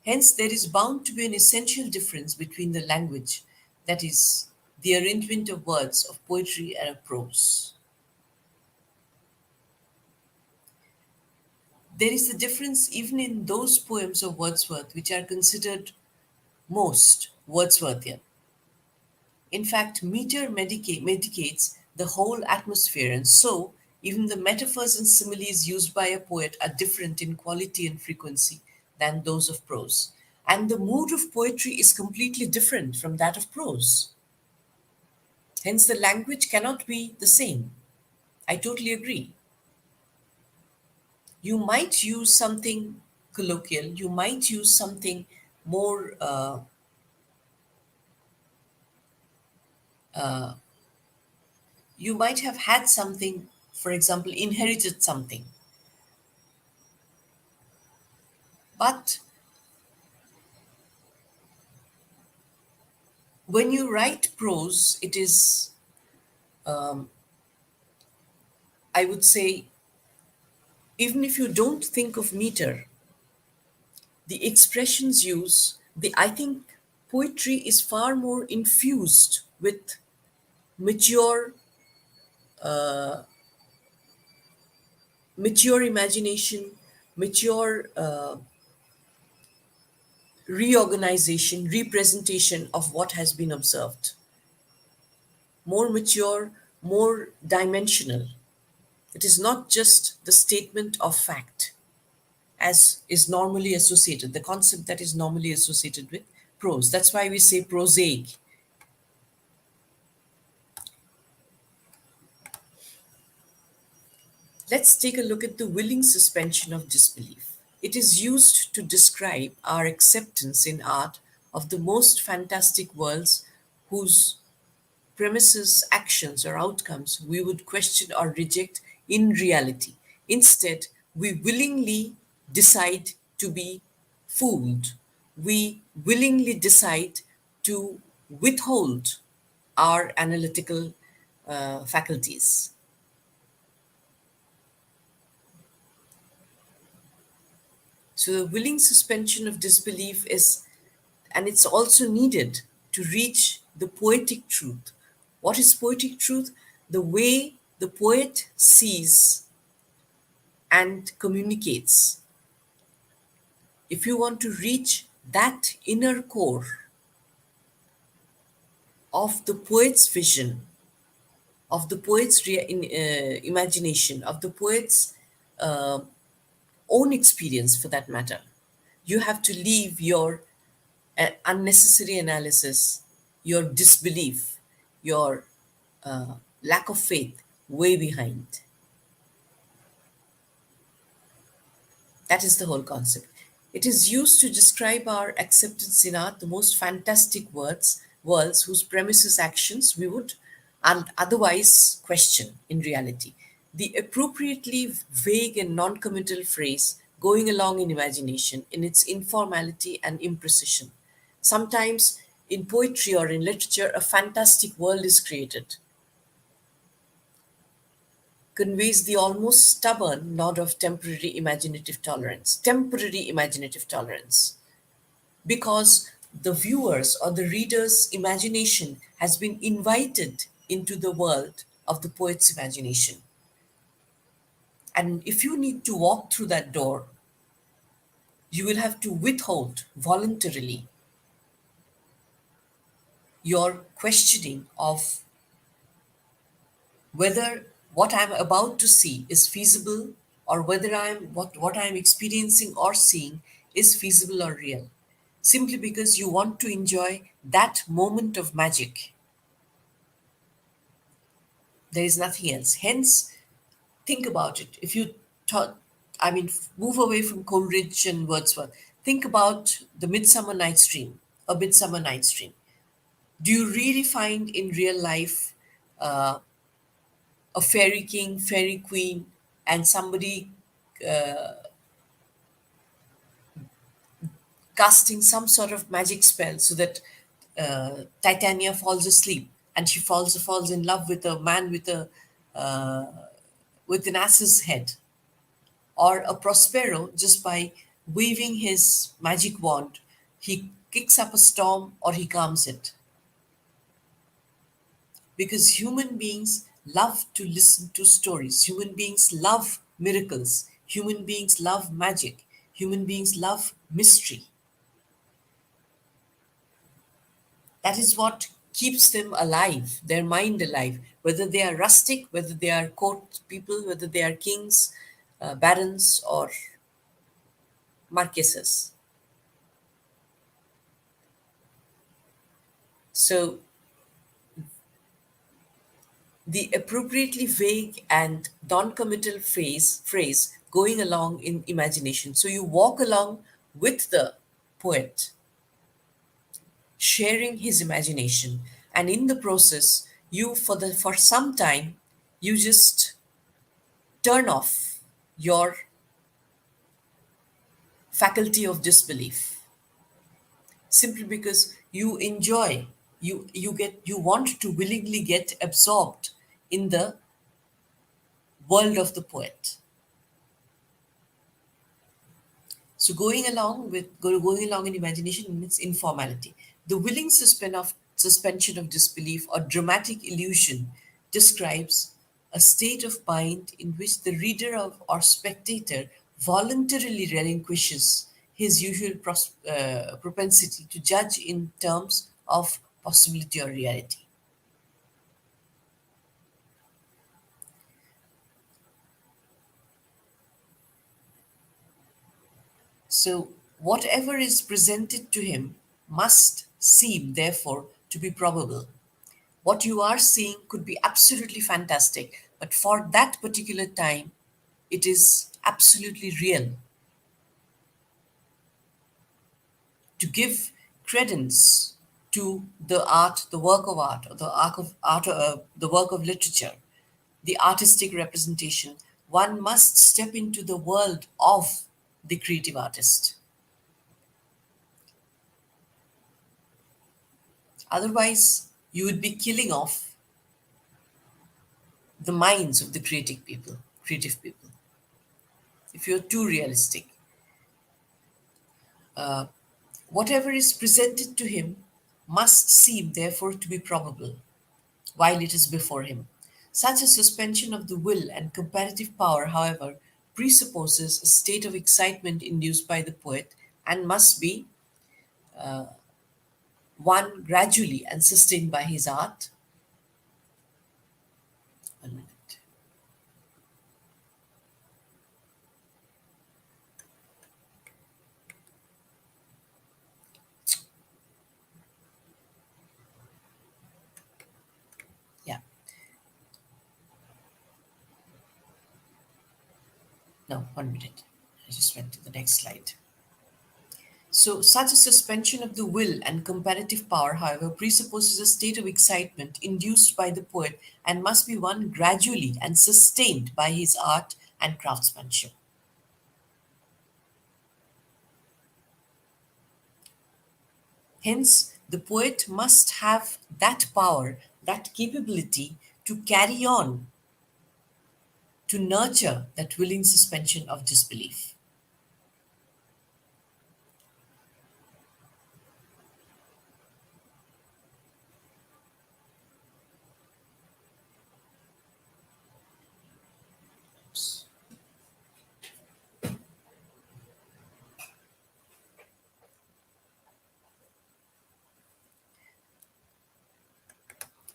Hence, there is bound to be an essential difference between the language, that is, the arrangement of words of poetry and of prose. There is a difference even in those poems of Wordsworth which are considered most Wordsworthian. In fact, meter medicates the whole atmosphere, and so even the metaphors and similes used by a poet are different in quality and frequency than those of prose. And the mood of poetry is completely different from that of prose. Hence, the language cannot be the same. I totally agree. You might use something colloquial, you might use something more, you might have had something, for example, inherited something. But when you write prose, it is I would say, even if you don't think of meter, the expressions use, the I think poetry is far more infused with mature, mature imagination, mature reorganization, representation of what has been observed, more mature, more dimensional. It is not just the statement of fact as is normally associated, the concept that is normally associated with prose. That's why we say prosaic. Let's take a look at the willing suspension of disbelief. It is used to describe our acceptance in art of the most fantastic worlds whose premises, actions, or outcomes we would question or reject in reality. Instead, we willingly decide to be fooled. We willingly decide to withhold our analytical faculties. So, the willing suspension of disbelief is, and it's also needed to reach the poetic truth. What is poetic truth? The way the poet sees and communicates. If you want to reach that inner core of the poet's vision, of the poet's imagination, of the poet's uh, own experience for that matter, you have to leave your unnecessary analysis, your disbelief, your lack of faith way behind. That is the whole concept. It is used to describe our acceptance in art, the most fantastic worlds whose premises, actions we would otherwise question in reality. The appropriately vague and non committal phrase going along in imagination in its informality and imprecision. Sometimes in poetry or in literature, a fantastic world is created, conveys the almost stubborn nod of temporary imaginative tolerance. Temporary imaginative tolerance. Because the viewers or the reader's imagination has been invited into the world of the poet's imagination. And if you need to walk through that door, you will have to withhold voluntarily your questioning of whether what I'm about to see is feasible or whether what I'm experiencing or seeing is feasible or real. Simply because you want to enjoy that moment of magic. There is nothing else. Hence, think about it. If you thought, move away from Coleridge and Wordsworth. Think about the Midsummer Night's Dream, a Midsummer Night's Dream. Do you really find in real life a fairy king, fairy queen, and somebody casting some sort of magic spell so that Titania falls asleep and she falls in love with a man with an ass's head, or a Prospero just by waving his magic wand, he kicks up a storm or he calms it. Because human beings love to listen to stories. Human beings love miracles. Human beings love magic. Human beings love mystery. That is what keeps them alive, their mind alive, whether they are rustic, whether they are court people, whether they are kings, barons, or marquesas. So, the appropriately vague and non-committal phrase going along in imagination. So you walk along with the poet, sharing his imagination, and in the process, you for some time, you just turn off your faculty of disbelief simply because you enjoy, you want to willingly get absorbed in the world of the poet. So going along in imagination in its informality, the willing suspension of disbelief or dramatic illusion describes a state of mind in which the reader or spectator voluntarily relinquishes his usual propensity to judge in terms of possibility or reality. So, whatever is presented to him must seem, therefore, to be probable. What you are seeing could be absolutely fantastic, but for that particular time, it is absolutely real. To give credence to the art, the work of art, or the work of literature, the artistic representation, one must step into the world of the creative artist. Otherwise, you would be killing off the minds of the creative people, if you're too realistic. Whatever is presented to him must seem, therefore, to be probable while it is before him. Such a suspension of the will and comparative power, however, presupposes a state of excitement induced by the poet and must be won gradually and sustained by his art. 1 minute. Yeah. No, 1 minute. I just went to the next slide. So, such a suspension of the will and comparative power, however, presupposes a state of excitement induced by the poet and must be won gradually and sustained by his art and craftsmanship. Hence, the poet must have that power, that capability to carry on, to nurture that willing suspension of disbelief.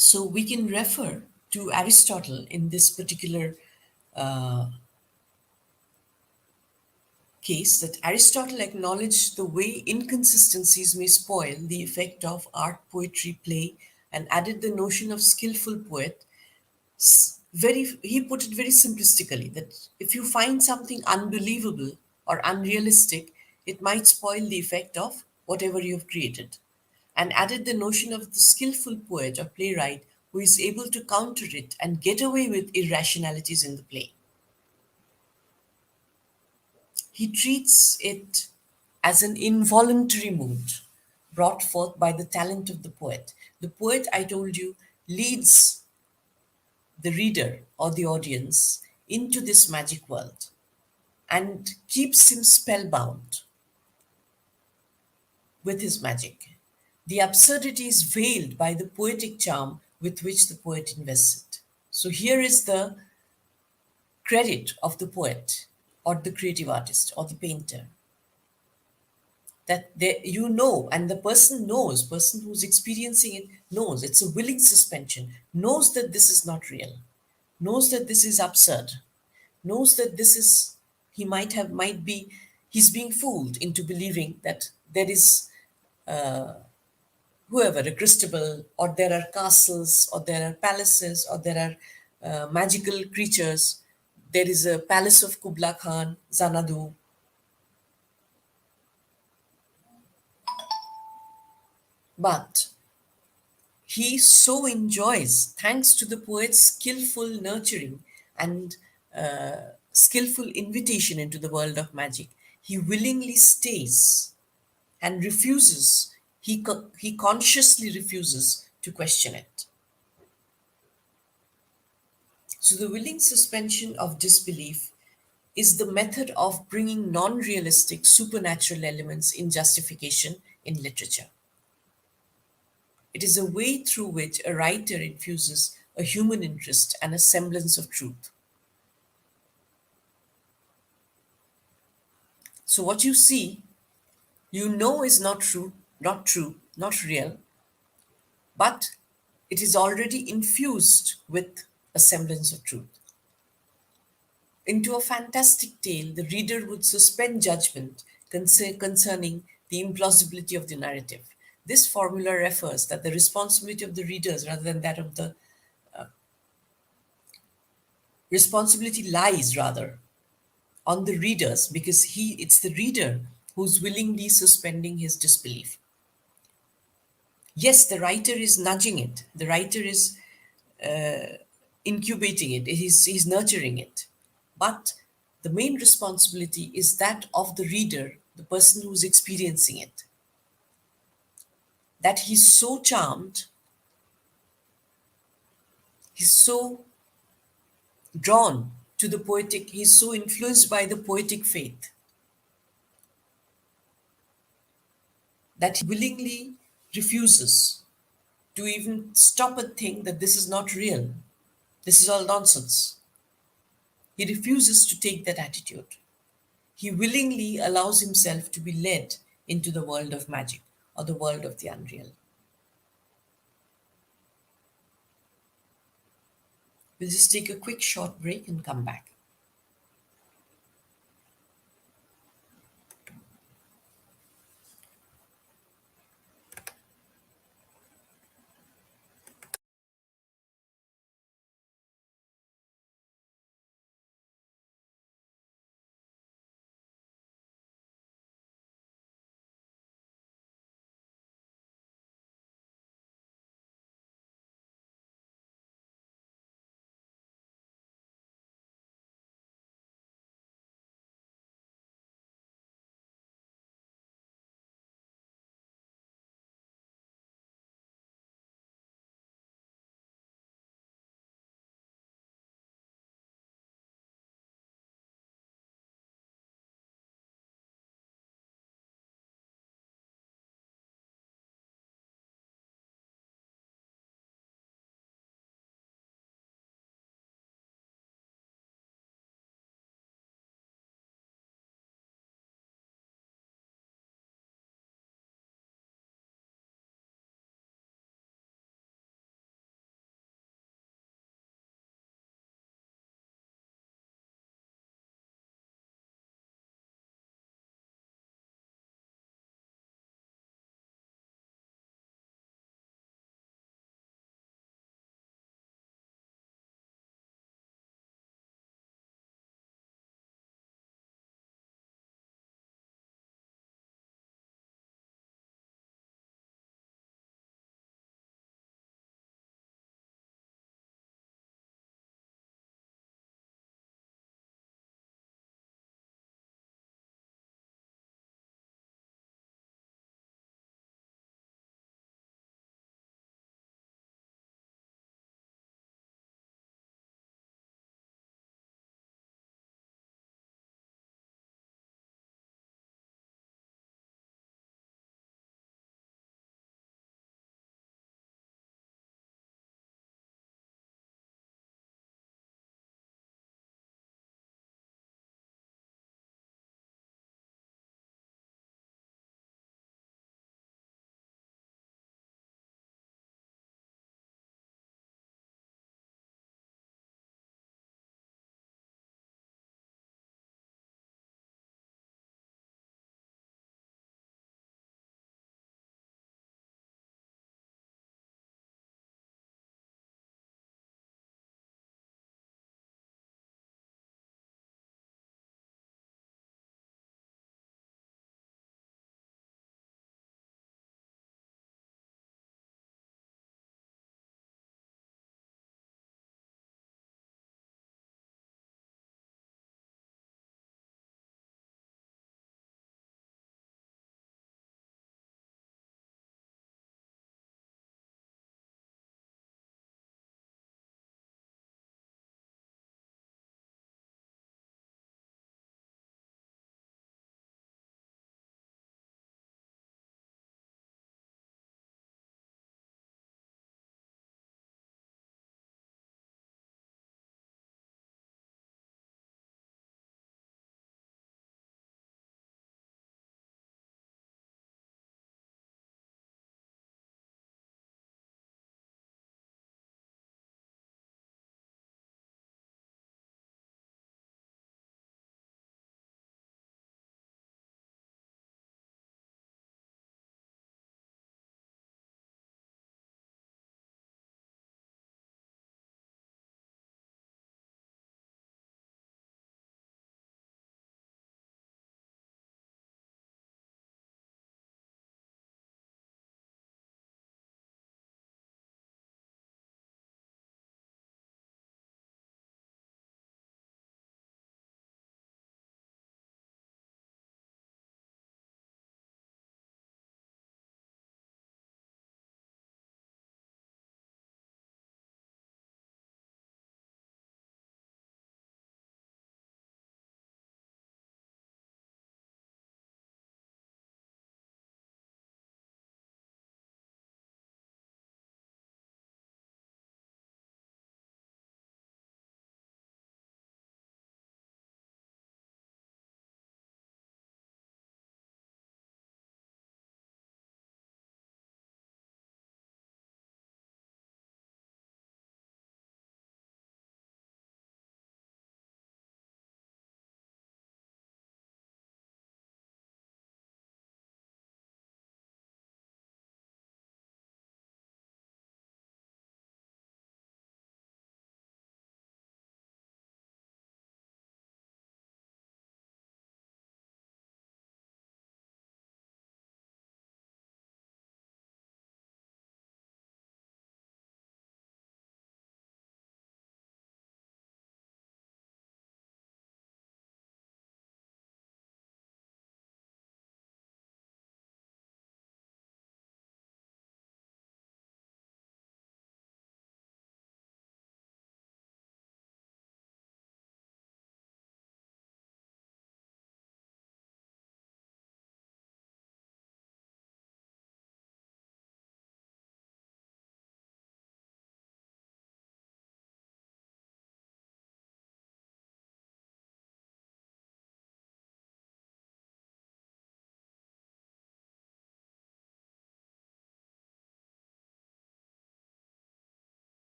So, we can refer to Aristotle in this particular case, that Aristotle acknowledged the way inconsistencies may spoil the effect of art, poetry, play, and added the notion of skillful poet. He put it very simplistically that if you find something unbelievable or unrealistic, it might spoil the effect of whatever you have created. And added the notion of the skillful poet or playwright who is able to counter it and get away with irrationalities in the play. He treats it as an involuntary mood brought forth by the talent of the poet. The poet, I told you, leads the reader or the audience into this magic world and keeps him spellbound with his magic. The absurdity is veiled by the poetic charm with which the poet invests it. So here is the credit of the poet or the creative artist or the painter, that you know, and the person who's experiencing it knows it's a willing suspension, knows that this is not real, knows that this is absurd, knows that this is, might be, he's being fooled into believing that there is whoever, a Christabel, or there are castles, or there are palaces, or there are magical creatures. There is a palace of Kubla Khan, Xanadu. But he so enjoys, thanks to the poet's skillful nurturing and skillful invitation into the world of magic, he willingly stays and refuses, he consciously refuses to question it. So, the willing suspension of disbelief is the method of bringing non realistic supernatural elements in justification in literature. It is a way through which a writer infuses a human interest and a semblance of truth. So, what you see, you know is not real, but it is already infused with a semblance of truth. Into a fantastic tale, the reader would suspend judgment concerning the implausibility of the narrative. This formula refers that the responsibility of the readers rather than that of the responsibility lies rather on the readers because it's the reader who's willingly suspending his disbelief. Yes, the writer is nudging it. The writer is incubating it. He's nurturing it. But the main responsibility is that of the reader, the person who's experiencing it. That he's so charmed, he's so drawn to the poetic, he's so influenced by the poetic faith that he willingly refuses to even stop and think that this is not real. This is all nonsense. He refuses to take that attitude. He willingly allows himself to be led into the world of magic or the world of the unreal. We'll just take a quick short break and come back.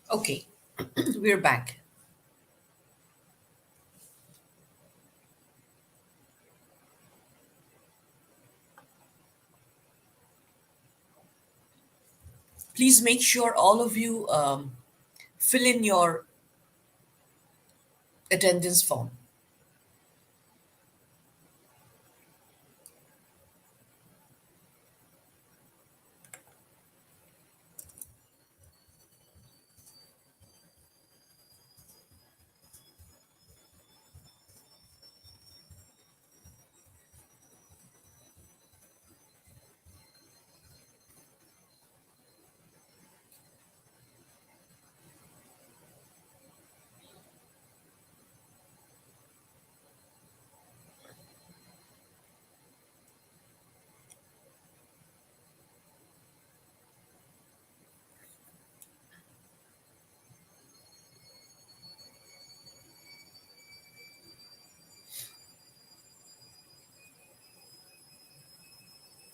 Okay, we're back. Please make sure all of you fill in your attendance form.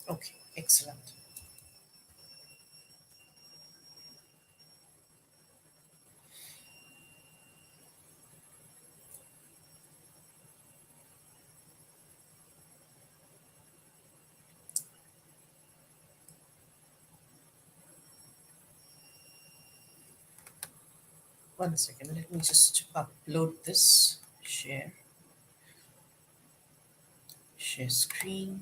Okay, excellent. One second, let me just upload this. Share screen.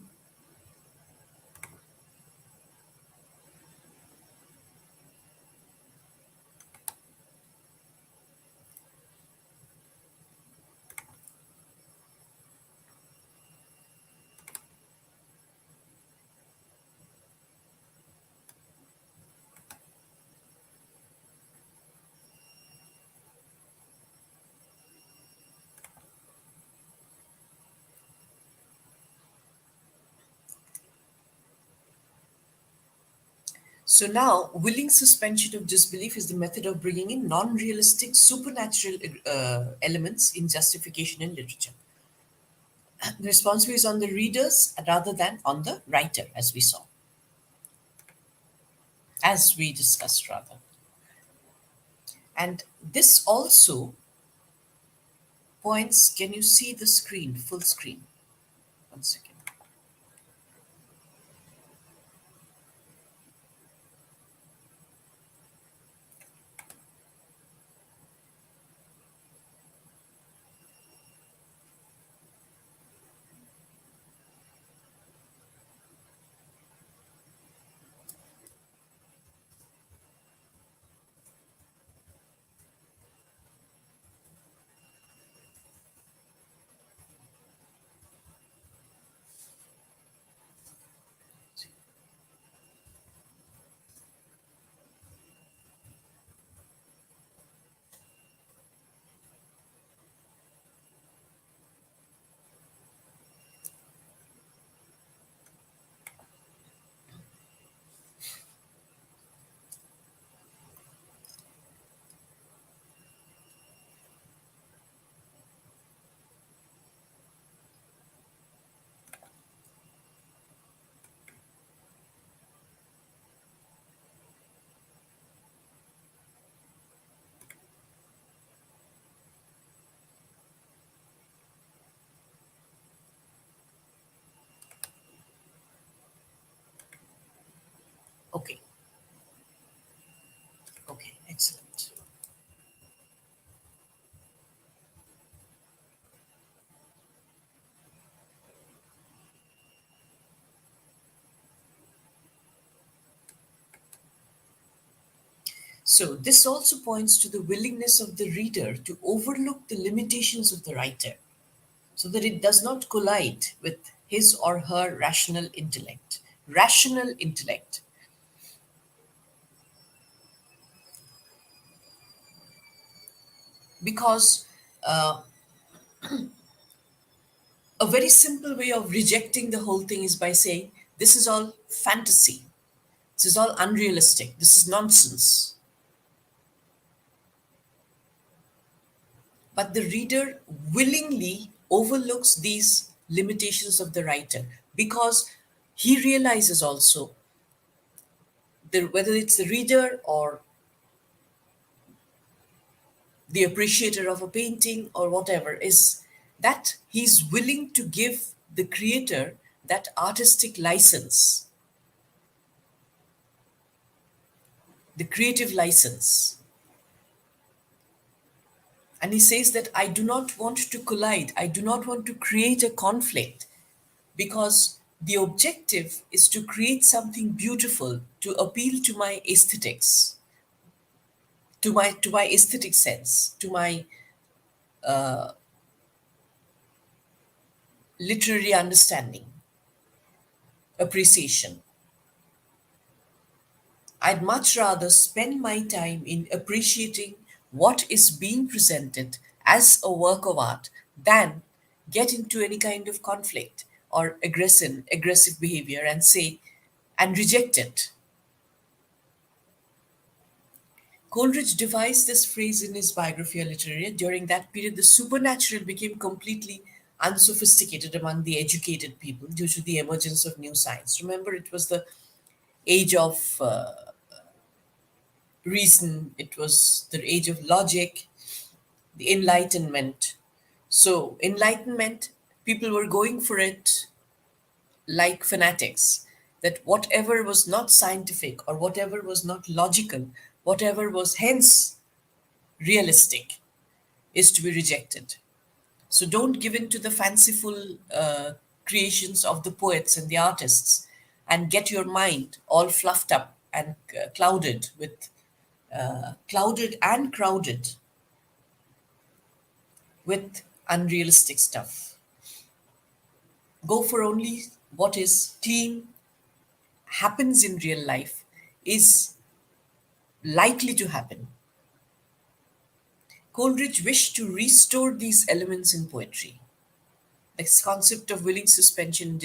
So now, willing suspension of disbelief is the method of bringing in non-realistic supernatural elements in justification in literature. The responsibility is on the readers rather than on the writer, as we discussed rather. And this also points, can you see the screen, full screen? One second. Okay, okay, excellent. So this also points to the willingness of the reader to overlook the limitations of the writer so that it does not collide with his or her rational intellect. Rational intellect. Because a very simple way of rejecting the whole thing is by saying, this is all fantasy. This is all unrealistic. This is nonsense. But the reader willingly overlooks these limitations of the writer because he realizes also that whether it's the reader or the appreciator of a painting or whatever, is that he's willing to give the creator that artistic license, the creative license. And he says that I do not want to collide, I do not want to create a conflict, because the objective is to create something beautiful to appeal to my aesthetics, to my aesthetic sense, to my literary understanding, appreciation. I'd much rather spend my time in appreciating what is being presented as a work of art than get into any kind of conflict or aggressive behavior and say and reject it. Coleridge devised this phrase in his Biographia Literaria. During that period, the supernatural became completely unsophisticated among the educated people due to the emergence of new science. Remember, it was the age of reason, it was the age of logic, the Enlightenment. So, Enlightenment, people were going for it like fanatics, that whatever was not scientific or whatever was not logical, whatever was hence realistic, is to be rejected. So don't give in to the fanciful creations of the poets and the artists and get your mind all fluffed up and clouded and crowded with unrealistic stuff. Go for only what is clean, happens in real life, is likely to happen. Coleridge wished to restore these elements in poetry. This concept of willing suspension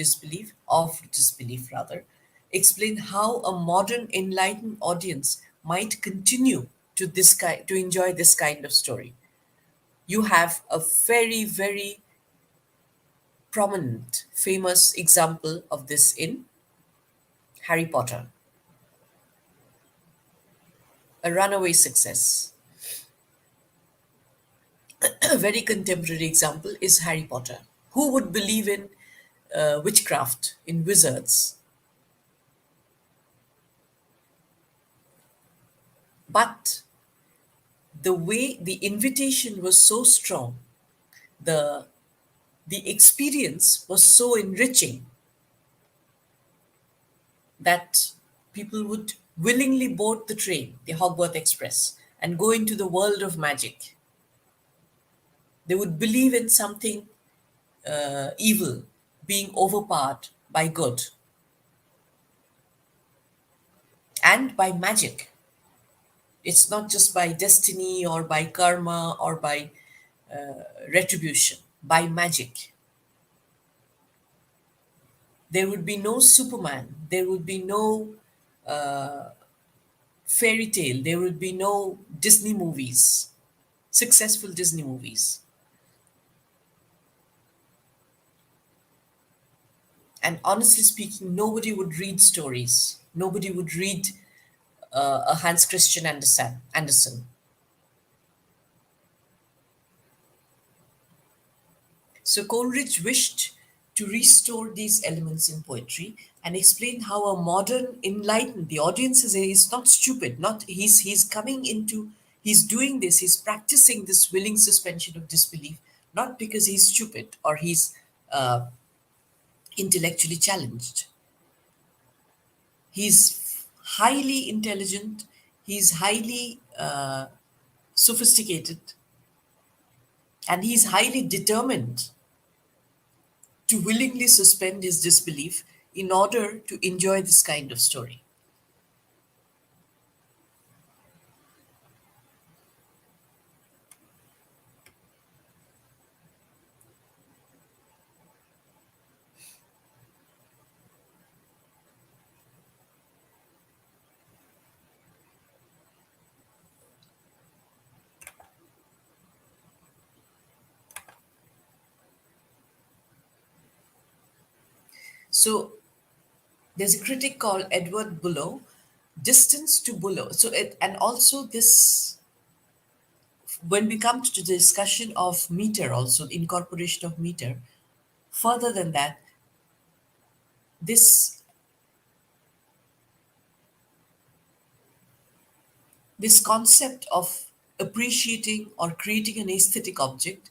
of disbelief rather, explain how a modern enlightened audience might continue to enjoy this kind of story. You have a very, very prominent, famous example of this in Harry Potter, a runaway success. A very contemporary example is Harry Potter. Who would believe in witchcraft, in wizards? But the way the invitation was so strong, the the experience was so enriching that people would willingly board the train, the Hogwarts Express, and go into the world of magic. They would believe in something evil being overpowered by good and by magic. It's not just by destiny or by karma or by retribution, by magic. There would be no Superman, there would be no fairy tale, there would be no Disney movies, successful Disney movies. And honestly speaking, nobody would read stories. Nobody would read a Hans Christian Andersen. So Coleridge wished to restore these elements in poetry and explain how a modern enlightened, the audience is not stupid, not he's coming into, he's doing this, he's practicing this willing suspension of disbelief, not because he's stupid or he's intellectually challenged. He's highly intelligent, he's highly sophisticated, and he's highly determined to willingly suspend his disbelief in order to enjoy this kind of story. So there's a critic called Edward Bullough, Distance to Bullough. So and also this When we come to the discussion of meter, also the incorporation of meter, further than that, this this concept of appreciating or creating an aesthetic object,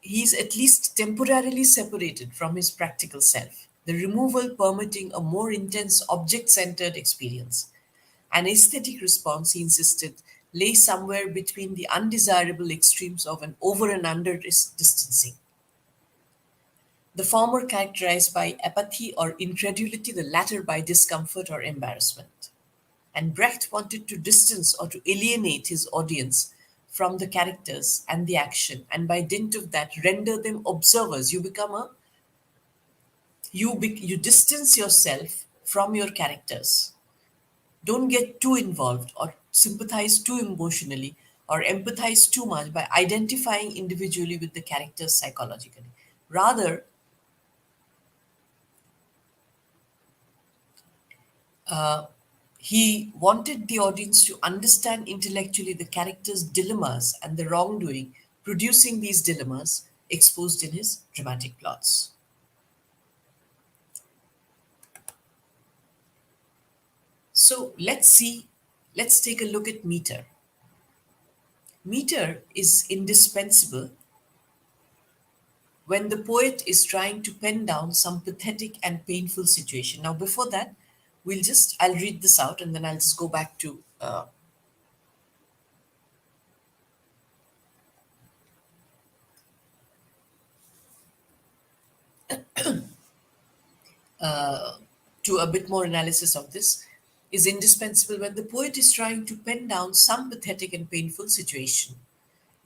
he is at least temporarily separated from his practical self, the removal permitting a more intense object centered experience. An aesthetic response, he insisted, lay somewhere between the undesirable extremes of an over and under distancing. The former characterized by apathy or incredulity, the latter by discomfort or embarrassment. And Brecht wanted to distance or to alienate his audience from the characters and the action, and by dint of that, render them observers. You distance yourself from your characters. Don't get too involved or sympathize too emotionally or empathize too much by identifying individually with the characters psychologically. Rather, he wanted the audience to understand intellectually the character's dilemmas and the wrongdoing producing these dilemmas exposed in his dramatic plots. So let's take a look at meter. Meter is indispensable when the poet is trying to pen down some pathetic and painful situation. Now, before that, I'll read this out and then I'll just go back to a bit more analysis of this. Is indispensable when the poet is trying to pen down some pathetic and painful situation.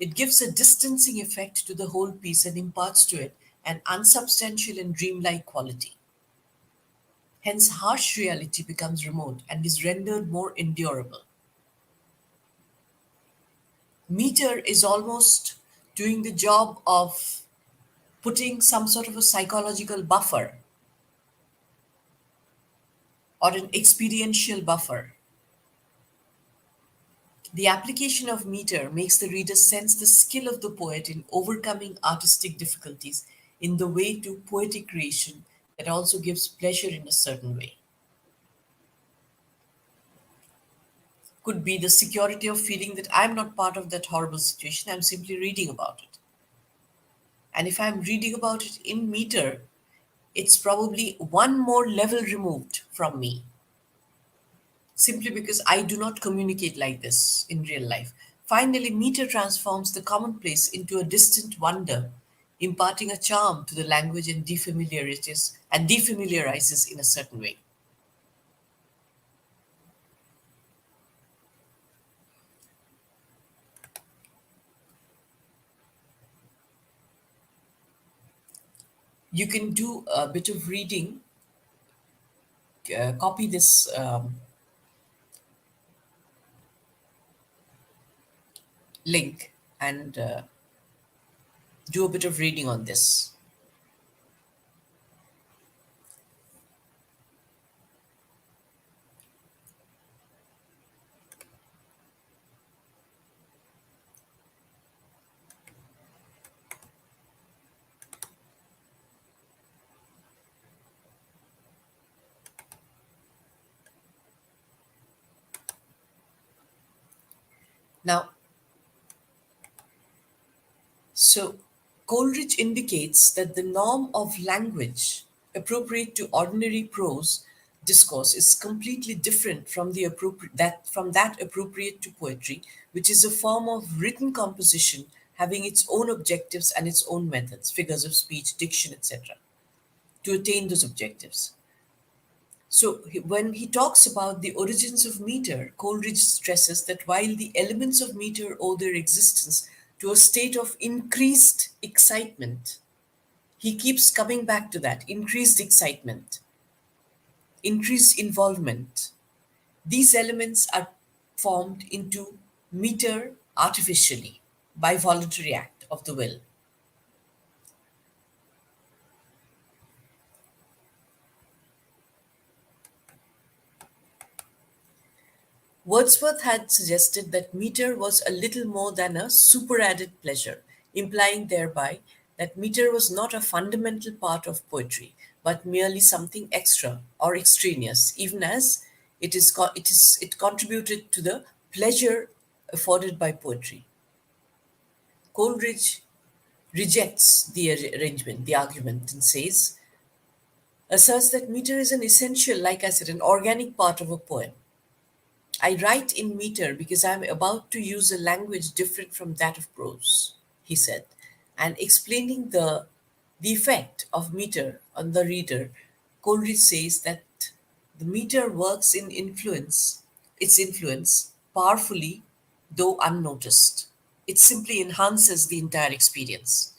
It gives a distancing effect to the whole piece and imparts to it an unsubstantial and dreamlike quality. Hence, harsh reality becomes remote and is rendered more endurable. Meter is almost doing the job of putting some sort of a psychological buffer or an experiential buffer. The application of meter makes the reader sense the skill of the poet in overcoming artistic difficulties in the way to poetic creation that also gives pleasure in a certain way. Could be the security of feeling that I'm not part of that horrible situation, I'm simply reading about it. And if I'm reading about it in meter, it's probably one more level removed from me, simply because I do not communicate like this in real life. Finally, meter transforms the commonplace into a distant wonder, imparting a charm to the language and defamiliarizes in a certain way. You can do a bit of reading, copy this link, and do a bit of reading on this. Now, so, Coleridge indicates that the norm of language appropriate to ordinary prose discourse is completely different from that appropriate to poetry, which is a form of written composition having its own objectives and its own methods, figures of speech, diction, etc., to attain those objectives. So, when he talks about the origins of meter, Coleridge stresses that while the elements of meter owe their existence to a state of increased excitement, he keeps coming back to that increased excitement, increased involvement. These elements are formed into meter artificially by voluntary act of the will. Wordsworth had suggested that metre was a little more than a superadded pleasure, implying thereby that metre was not a fundamental part of poetry, but merely something extra or extraneous, even as it contributed to the pleasure afforded by poetry. Coleridge rejects the arrangement, the argument, and asserts that meter is an essential, like I said, an organic part of a poem. I write in meter because I am about to use a language different from that of prose, he said, and explaining the effect of meter on the reader, Coleridge says that the meter works its influence powerfully, though unnoticed. It simply enhances the entire experience.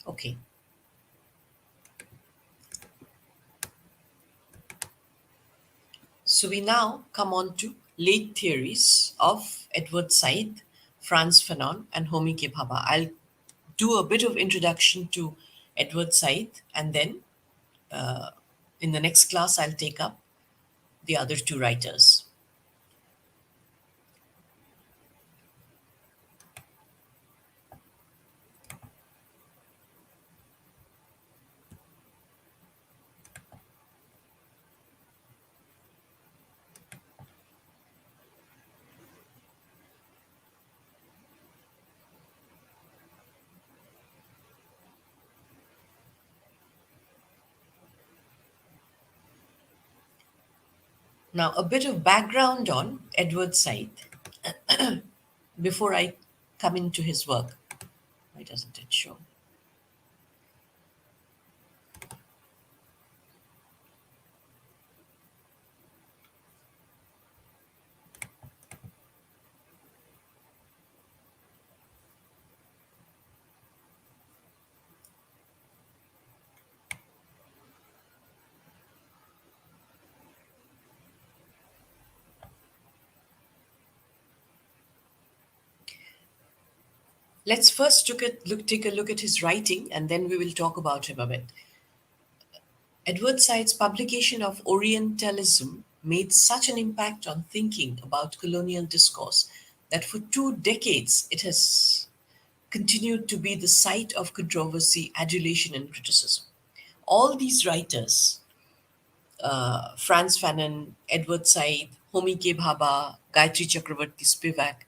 Okay, so we now come on to late theories of Edward Said, Franz Fanon, and Homi K. Bhabha. I'll do a bit of introduction to Edward Said, and then in the next class, I'll take up the other two writers. Now, a bit of background on Edward Said before I come into his work. Why doesn't it show? Let's first take a look at his writing, and then we will talk about him a bit. Edward Said's publication of Orientalism made such an impact on thinking about colonial discourse that for 2 decades it has continued to be the site of controversy, adulation, and criticism. All these writers, Franz Fanon, Edward Said, Homi K. Bhabha, Gayatri Chakravarti Spivak,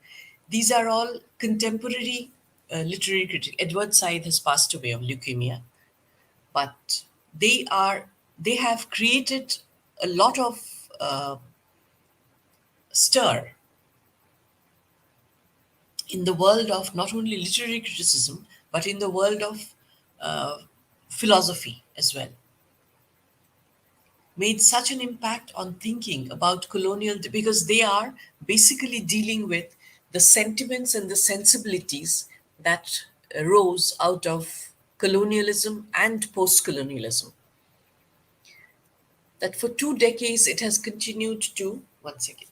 these are all contemporary literary critics. Edward Said has passed away of leukemia, but they are they have created a lot of uh, stir in the world of not only literary criticism but in the world of uh, philosophy as well. Made such an impact on thinking about colonial because they are basically dealing with the sentiments and the sensibilities that arose out of colonialism and post-colonialism, that for 2 decades it has continued to one second.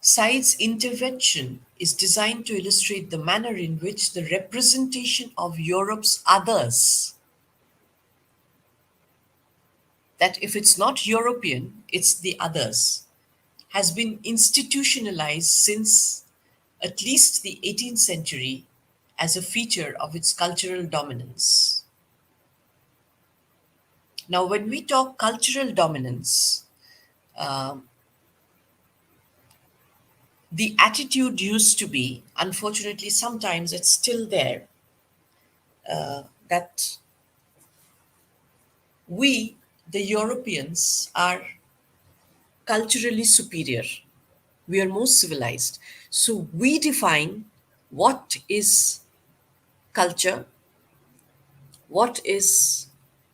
Said's intervention is designed to illustrate the manner in which the representation of Europe's others, that if it's not European, it's the others, has been institutionalized since at least the 18th century as a feature of its cultural dominance. Now, when we talk cultural dominance, the attitude used to be, unfortunately, sometimes it's still there, that we, the Europeans, are culturally superior. We are more civilized. So we define what is culture, what is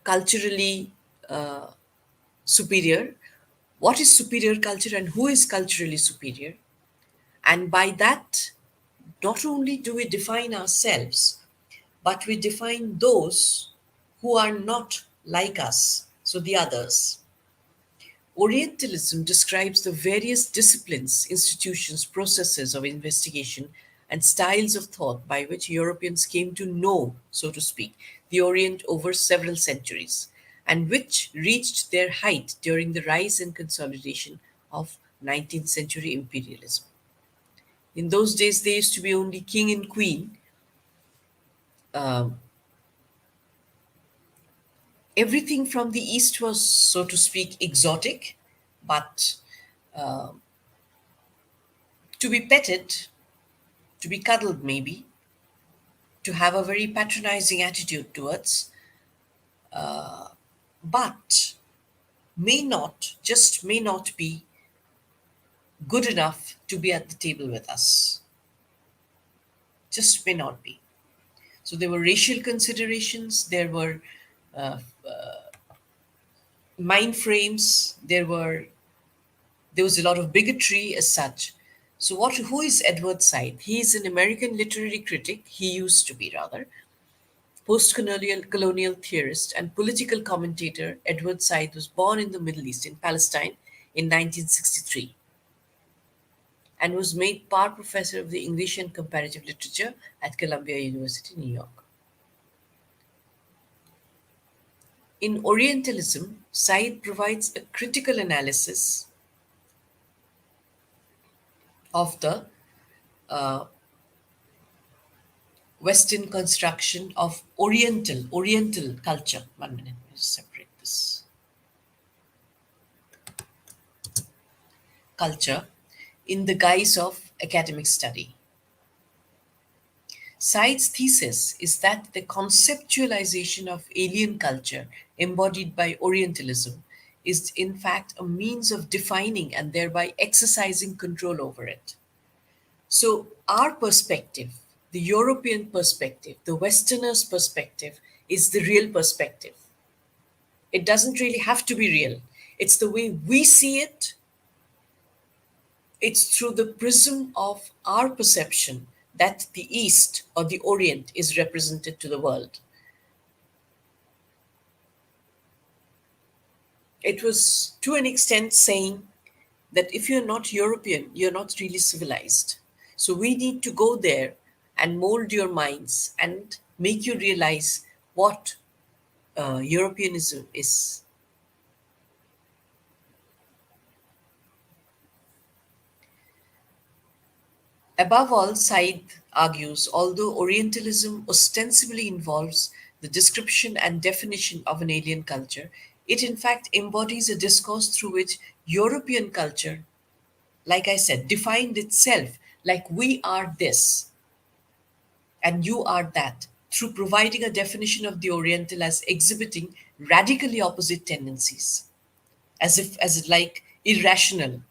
culturally superior, what is superior culture, and who is culturally superior. And by that, not only do we define ourselves, but we define those who are not like us, so the others. Orientalism describes the various disciplines, institutions, processes of investigation, and styles of thought by which Europeans came to know, so to speak, the Orient over several centuries, and which reached their height during the rise and consolidation of 19th century imperialism. In those days, there used to be only king and queen. Um, Everything from the East was, so to speak, exotic, but to be petted, to be cuddled maybe, to have a very patronizing attitude towards, but may not be good enough to be at the table with us. Just may not be. So there were racial considerations, there were mind frames, there was a lot of bigotry as such. So who is Edward Said? He is an American literary critic, he used to be rather, post-colonial theorist and political commentator. Edward Said was born in the Middle East, in Palestine, in 1963, and was made Parr Professor of the English and Comparative Literature at Columbia University, New York. In Orientalism, Said provides a critical analysis of the Western construction of Oriental culture. 1 minute, let me separate this. Culture in the guise of academic study. Said's thesis is that the conceptualization of alien culture embodied by Orientalism is in fact a means of defining and thereby exercising control over it. So, our perspective, the European perspective, the Westerner's perspective, is the real perspective. It doesn't really have to be real. It's the way we see it, it's through the prism of our perception that the East or the Orient is represented to the world. It was to an extent saying that if you're not European, you're not really civilized. So we need to go there and mold your minds and make you realize what Europeanism is. Above all, Said argues, although Orientalism ostensibly involves the description and definition of an alien culture, it in fact embodies a discourse through which European culture, like I said, defined itself like we are this and you are that, through providing a definition of the Oriental as exhibiting radically opposite tendencies, as like irrational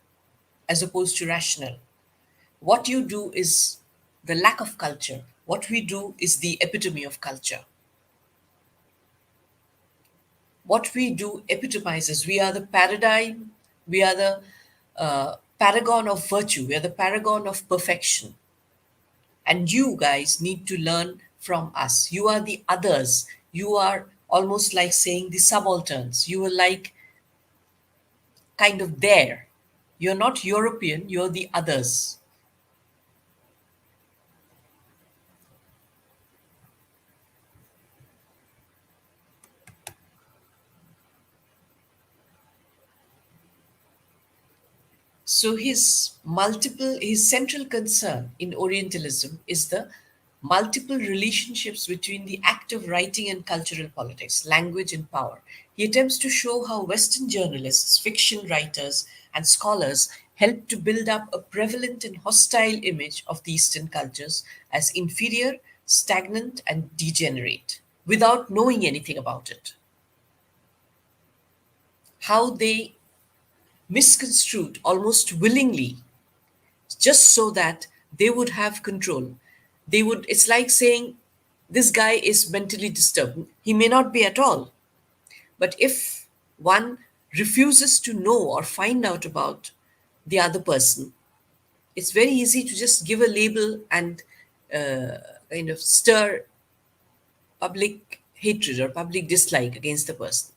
as opposed to rational. What you do is the lack of culture. What we do is the epitome of culture. What we do epitomizes. We are the paradigm, we are the paragon of virtue, we are the paragon of perfection. And you guys need to learn from us. You are the others. You are almost like saying the subalterns. You are like kind of there. You're not European, you're the others. So his central concern in Orientalism is the multiple relationships between the act of writing and cultural politics, language and power. He attempts to show how Western journalists, fiction writers, and scholars help to build up a prevalent and hostile image of the Eastern cultures as inferior, stagnant, and degenerate without knowing anything about it. How they misconstrued almost willingly just so that they would have control. It's like saying, this guy is mentally disturbed. He may not be at all. But if one refuses to know or find out about the other person, it's very easy to just give a label and kind of stir public hatred or public dislike against the person.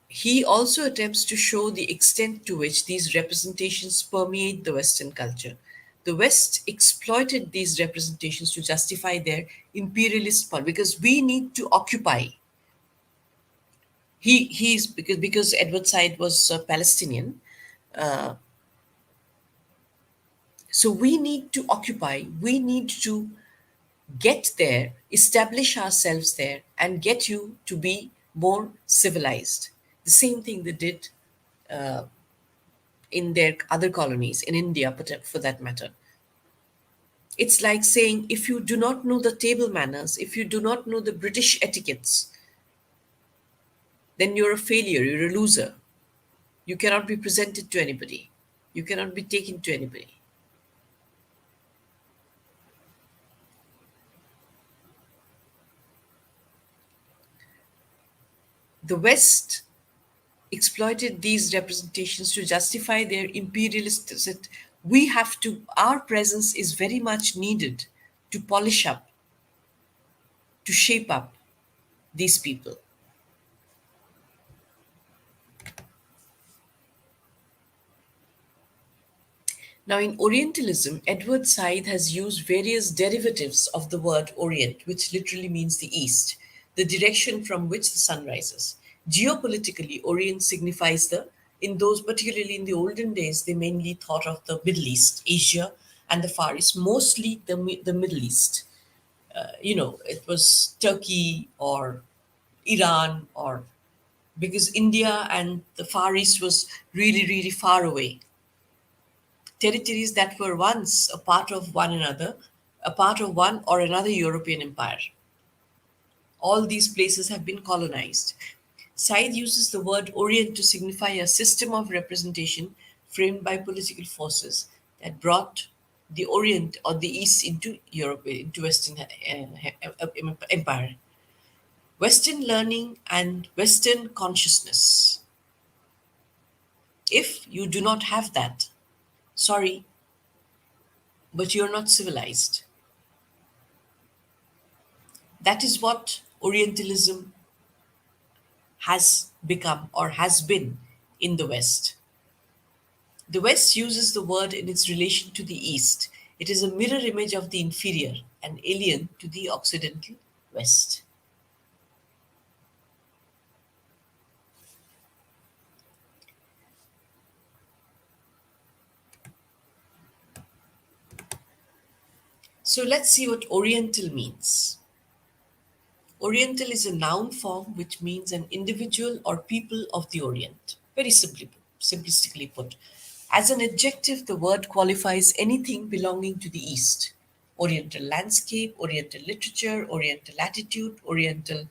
He also attempts to show the extent to which these representations permeate the Western culture. The West exploited these representations to justify their imperialist power because we need to occupy. He's because Edward Said was a Palestinian, so we need to occupy. We need to get there, establish ourselves there, and get you to be more civilized. The same thing they did in their other colonies, in India, for that matter. It's like saying if you do not know the table manners, if you do not know the British etiquettes, then you're a failure, you're a loser. You cannot be presented to anybody, you cannot be taken to anybody. The West exploited these representations to justify their imperialist that we have to, our presence is very much needed to polish up, to shape up these people. Now, in Orientalism, Edward Said has used various derivatives of the word Orient, which literally means the East, the direction from which the sun rises. Geopolitically, Orient signifies in those, particularly in the olden days, they mainly thought of the Middle East, Asia, and the Far East, mostly the Middle East. It was Turkey or Iran, or because India and the Far East was really, really far away, territories that were once a part of one another, a part of one or another European empire. All these places have been colonized. Said uses the word Orient to signify a system of representation framed by political forces that brought the Orient or the East into Europe, into Western empire. Western learning and Western consciousness. If you do not have that, sorry, but you're not civilized. That is what Orientalism has become or has been in the West. The West uses the word in its relation to the East. It is a mirror image of the inferior and alien to the Occidental West. So let's see what Oriental means. Oriental is a noun form which means an individual or people of the Orient. Very simplistically put. As an adjective, the word qualifies anything belonging to the East. Oriental landscape, Oriental literature, Oriental attitude, Oriental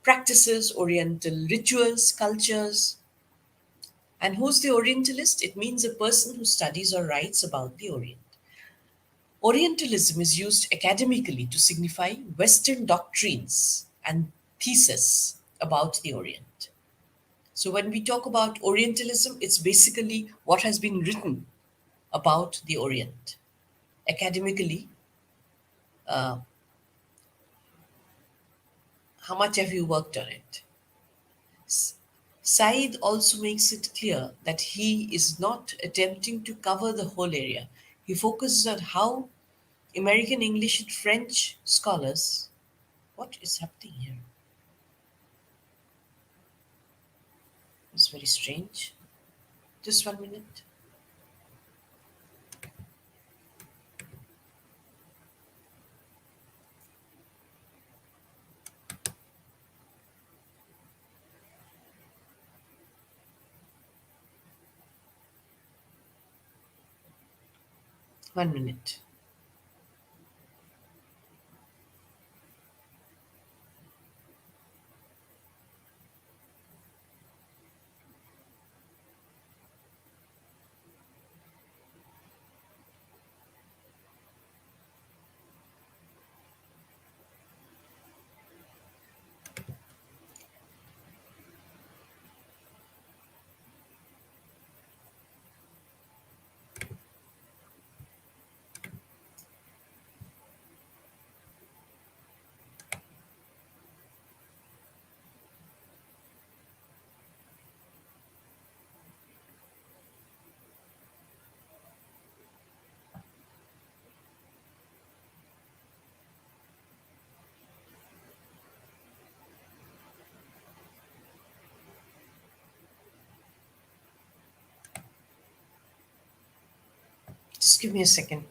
practices, Oriental rituals, cultures. And who's the Orientalist? It means a person who studies or writes about the Orient. Orientalism is used academically to signify Western doctrines and theses about the Orient. So when we talk about Orientalism, it's basically what has been written about the Orient. Academically, How much have you worked on it? Said also makes it clear that he is not attempting to cover the whole area. He focuses on how American English and French scholars. What is happening here? It's very strange. Just 1 minute. 1 minute. Just give me a second.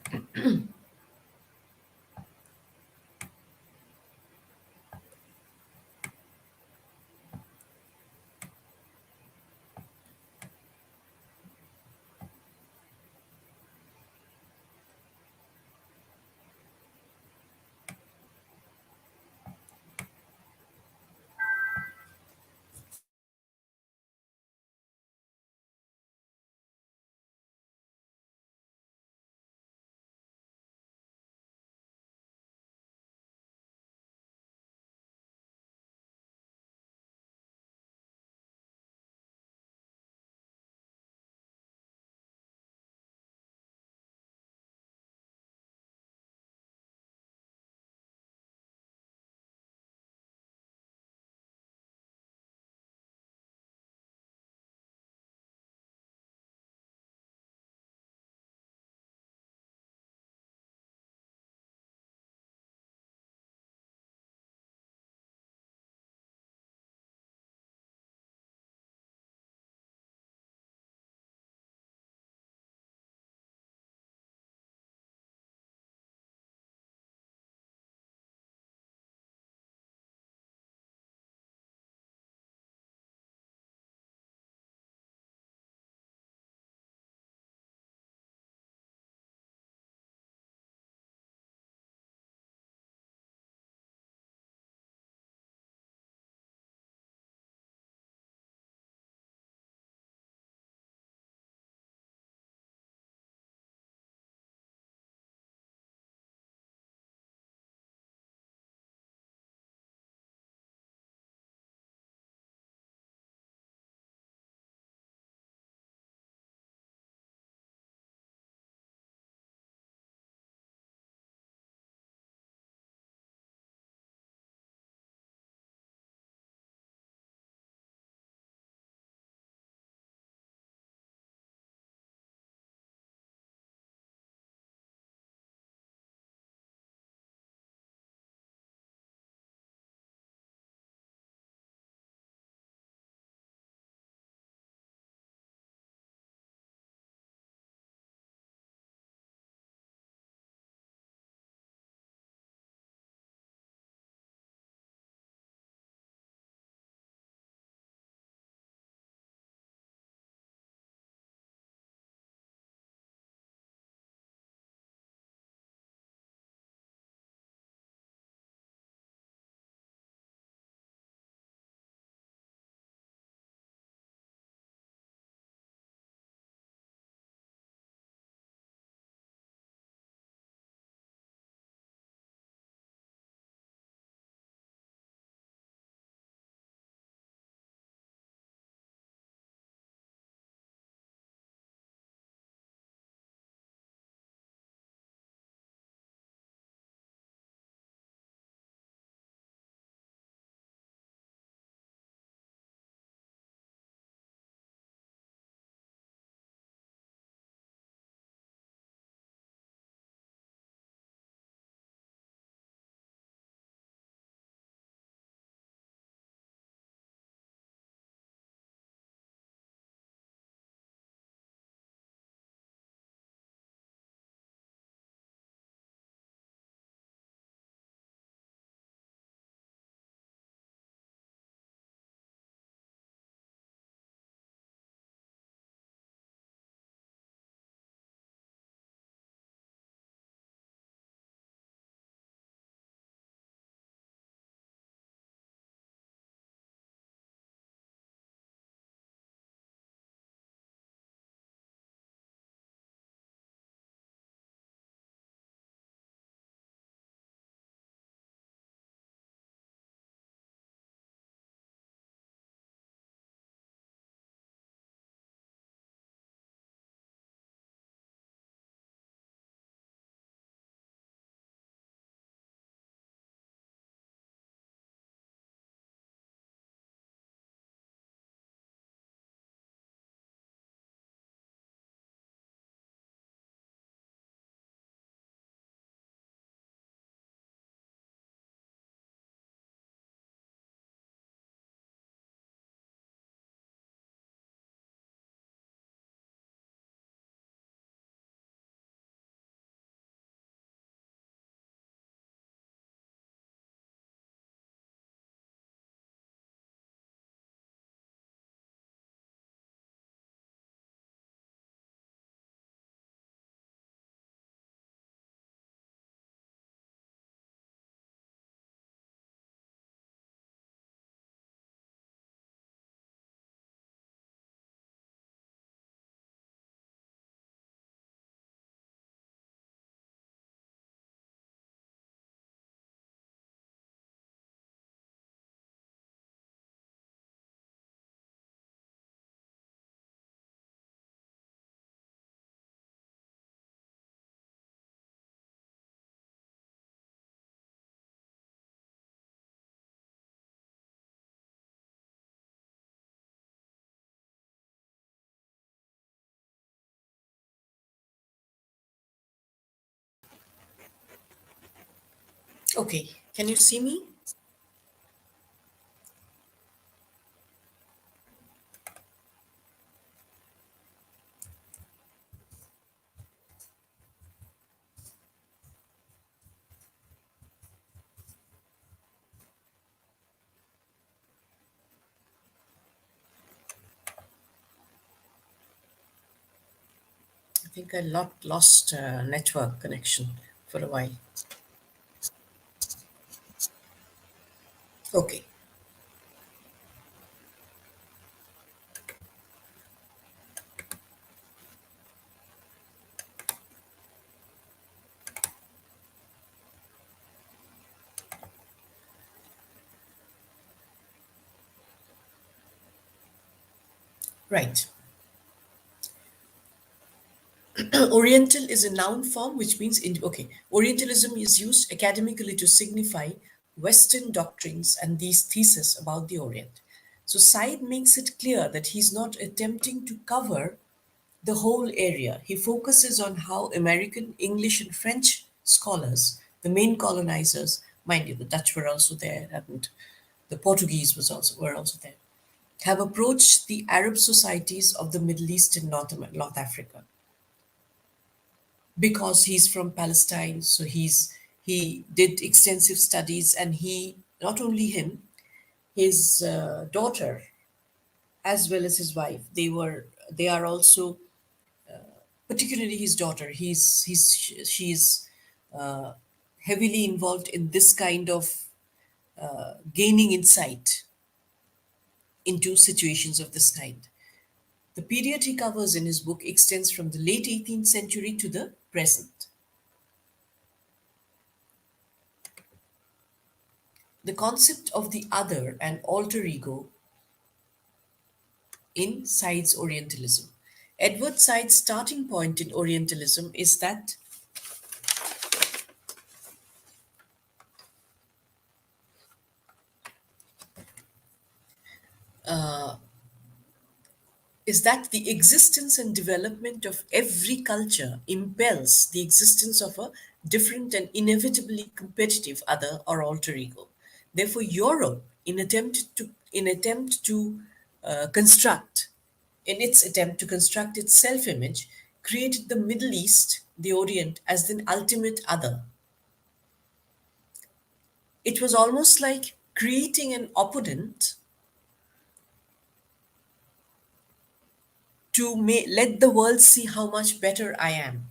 Okay, can you see me? I think I lost network connection for a while. Okay, right. Oriental is a noun form which means okay. Orientalism is used academically to signify Western doctrines and these theses about the Orient. So Said makes it clear that he's not attempting to cover the whole area. He focuses on how American, English, and French scholars, the main colonizers, mind you, the Dutch were also there, and the Portuguese were also there, have approached the Arab societies of the Middle East and North Africa. Because he's from Palestine, so he did extensive studies, and he, not only him, his daughter as well as his wife, they are also, particularly his daughter, she's uh, heavily involved in this kind of gaining insight into situations of this kind. The period he covers in his book extends from the late 18th century to the present. The concept of the other and alter ego in Said's Orientalism. Edward Said's starting point in Orientalism is that the existence and development of every culture impels the existence of a different and inevitably competitive other or alter ego. Therefore, Europe, construct, in its attempt to construct its self-image, created the Middle East, the Orient, as the ultimate other. It was almost like creating an opponent to let the world see how much better I am.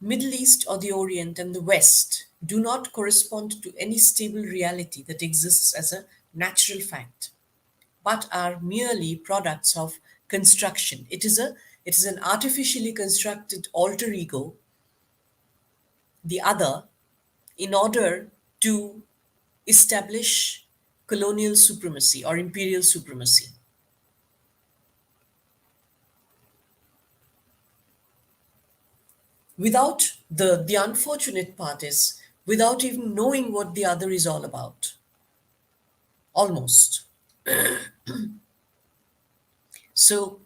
Middle East or the Orient and the West do not correspond to any stable reality that exists as a natural fact, but are merely products of construction. It is an artificially constructed alter ego, the other, in order to establish colonial supremacy or imperial supremacy. Without the unfortunate part is without even knowing what the other is all about. Almost. So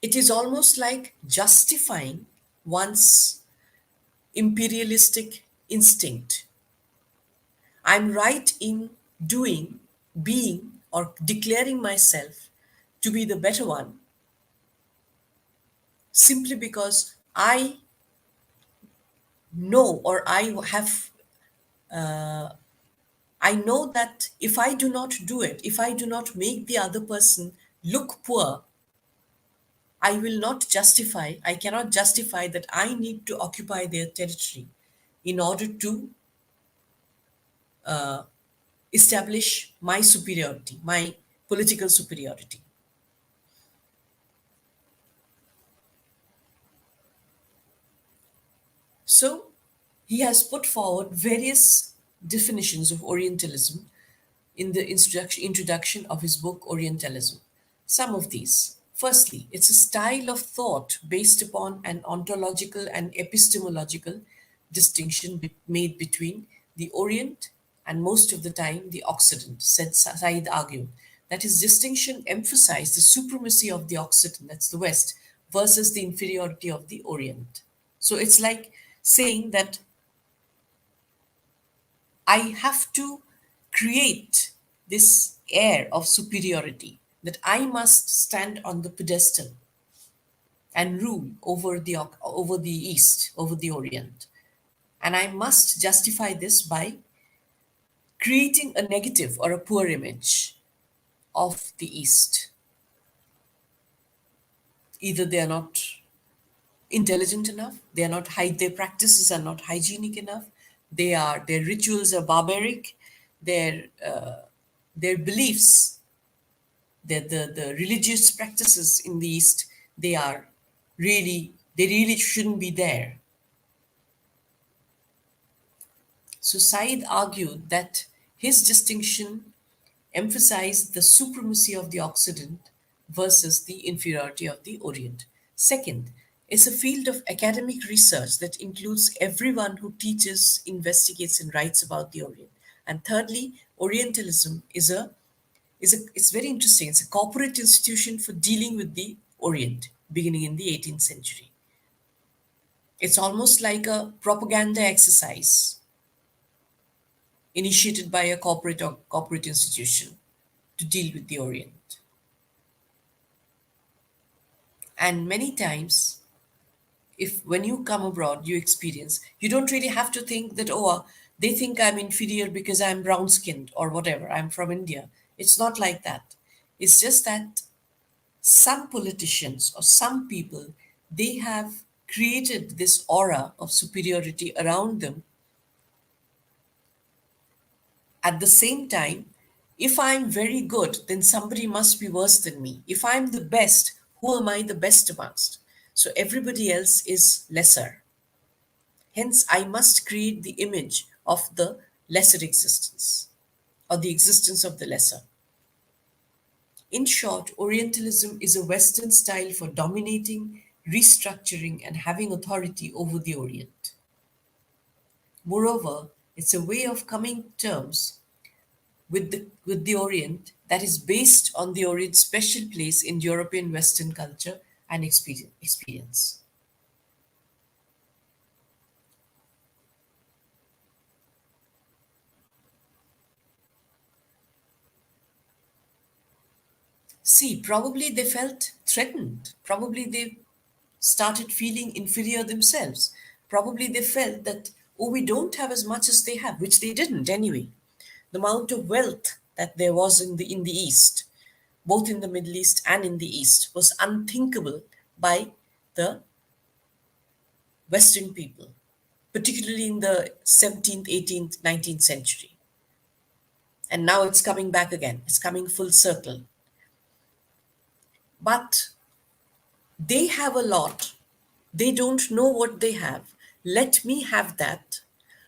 it is almost like justifying one's imperialistic instinct. I'm right in doing, being, or declaring myself to be the better one simply because I know, or I know that if I do not do it, if I do not make the other person look poor, I cannot justify that I need to occupy their territory in order to establish my superiority, my political superiority. So he has put forward various definitions of Orientalism in the introduction of his book Orientalism. Some of these. Firstly, it's a style of thought based upon an ontological and epistemological distinction made between the Orient and most of the time the Occident, said Said argued. That his distinction emphasized the supremacy of the Occident, that's the West, versus the inferiority of the Orient. So it's like saying that I have to create this air of superiority, that I must stand on the pedestal and rule over the East, over the Orient. And I must justify this by creating a negative or a poor image of the East. Either they are not intelligent enough, they are not their practices are not hygienic enough, their rituals are barbaric, their beliefs, the religious practices in the East, they are they really shouldn't be there. So Said argued that his distinction emphasized the supremacy of the Occident versus the inferiority of the Orient. Second, it's a field of academic research that includes everyone who teaches, investigates, and writes about the Orient. And thirdly, Orientalism it's very interesting. It's a corporate institution for dealing with the Orient, beginning in the 18th century. It's almost like a propaganda exercise initiated by a corporate institution to deal with the Orient. And many times, if when you come abroad, you experience, you don't really have to think that, oh, they think I'm inferior because I'm brown skinned or whatever, I'm from India. It's not like that. It's just that some politicians or some people, they have created this aura of superiority around them. At the same time, if I'm very good, then somebody must be worse than me. If I'm the best, who am I the best amongst? So everybody else is lesser. Hence, I must create the image of the lesser existence or the existence of the lesser. In short, Orientalism is a Western style for dominating, restructuring, and having authority over the Orient. Moreover, it's a way of coming to terms with the Orient that is based on the Orient's special place in European Western culture and experience. See, probably they felt threatened. Probably they started feeling inferior themselves. Probably they felt that, oh, we don't have as much as they have, which they didn't anyway. The amount of wealth that there was in the East, both in the Middle East and in the East, was unthinkable by the Western people, particularly in the 17th, 18th, 19th century. And now it's coming back again, it's coming full circle. But they have a lot, they don't know what they have. Let me have that.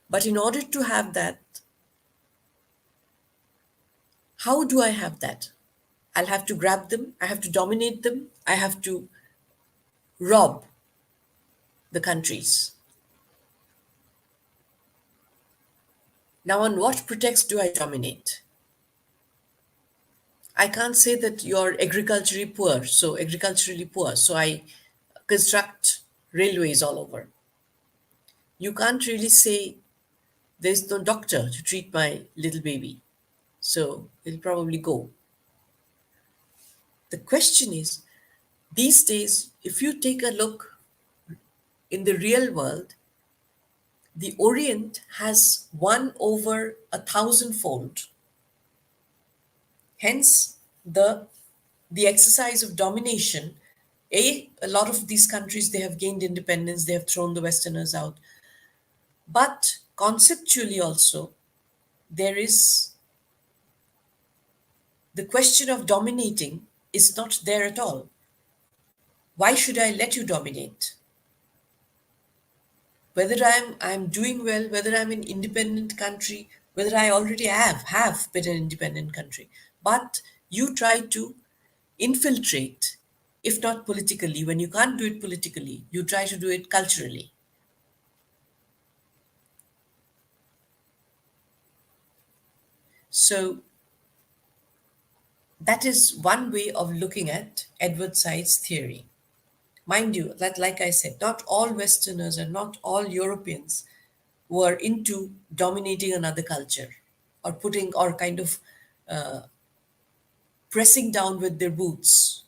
But in order to have that, how do I have that? I'll have to grab them, I have to dominate them, I have to rob the countries. Now, on what pretext do I dominate? I can't say that you're agriculturally poor, so I construct railways all over. You can't really say there's no doctor to treat my little baby, so it'll probably go. The question is, these days, if you take a look in the real world, the Orient has won over 1,000-fold. Hence, the exercise of domination. A lot of these countries, they have gained independence, they have thrown the Westerners out. But conceptually also, there is the question of dominating is not there at all. Why should I let you dominate? Whether I'm doing well, whether I'm an independent country, whether I already have been an independent country, but you try to infiltrate, if not politically, when you can't do it politically, you try to do it culturally. So that is one way of looking at Edward Said's theory. Mind you, that like I said, not all Westerners and not all Europeans were into dominating another culture or putting or kind of pressing down with their boots,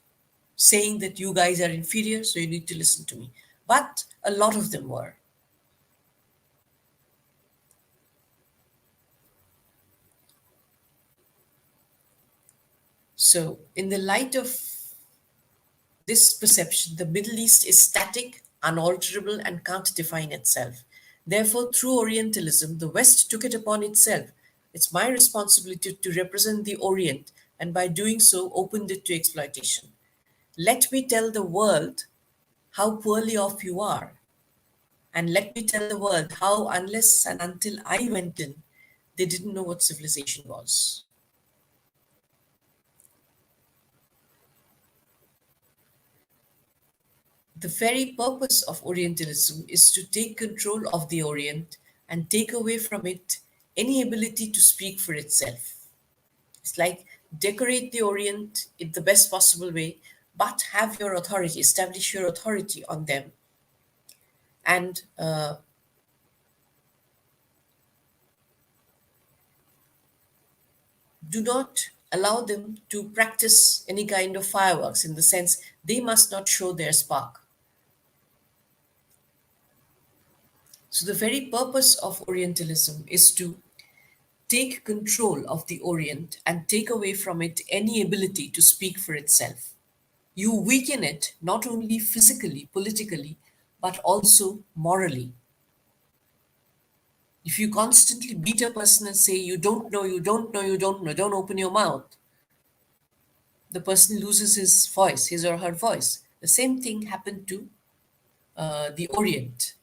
saying that you guys are inferior, so you need to listen to me. But a lot of them were. So, in the light of this perception, the Middle East is static, unalterable, and can't define itself. Therefore, through Orientalism, the West took it upon itself. It's my responsibility to represent the Orient, and by doing so, opened it to exploitation. Let me tell the world how poorly off you are. And let me tell the world how, unless and until I went in, they didn't know what civilization was. The very purpose of Orientalism is to take control of the Orient and take away from it any ability to speak for itself. It's like decorate the Orient in the best possible way, but have your authority, establish your authority on them, and do not allow them to practice any kind of fireworks in the sense they must not show their spark. So, the very purpose of Orientalism is to take control of the Orient and take away from it any ability to speak for itself. You weaken it not only physically, politically, but also morally. If you constantly beat a person and say, you don't know, you don't know, you don't know, don't open your mouth, the person loses his voice, his or her voice. The same thing happened to the Orient.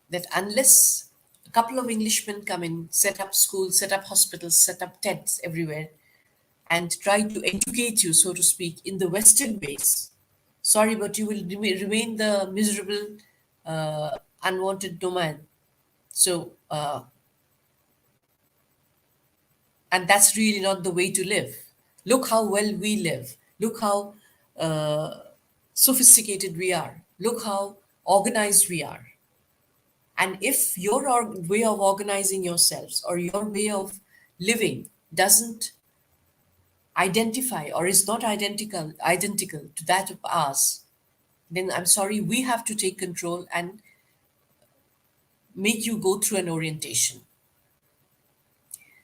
That unless a couple of Englishmen come in, set up schools, set up hospitals, set up tents everywhere, and try to educate you, so to speak, in the Western ways, sorry, but you will remain the miserable, unwanted nomad. So, and that's really not the way to live. Look how well we live. Look how sophisticated we are. Look how organized we are. And if your way of organizing yourselves or your way of living doesn't identify or is not identical to that of ours, then I'm sorry, we have to take control and make you go through an orientation.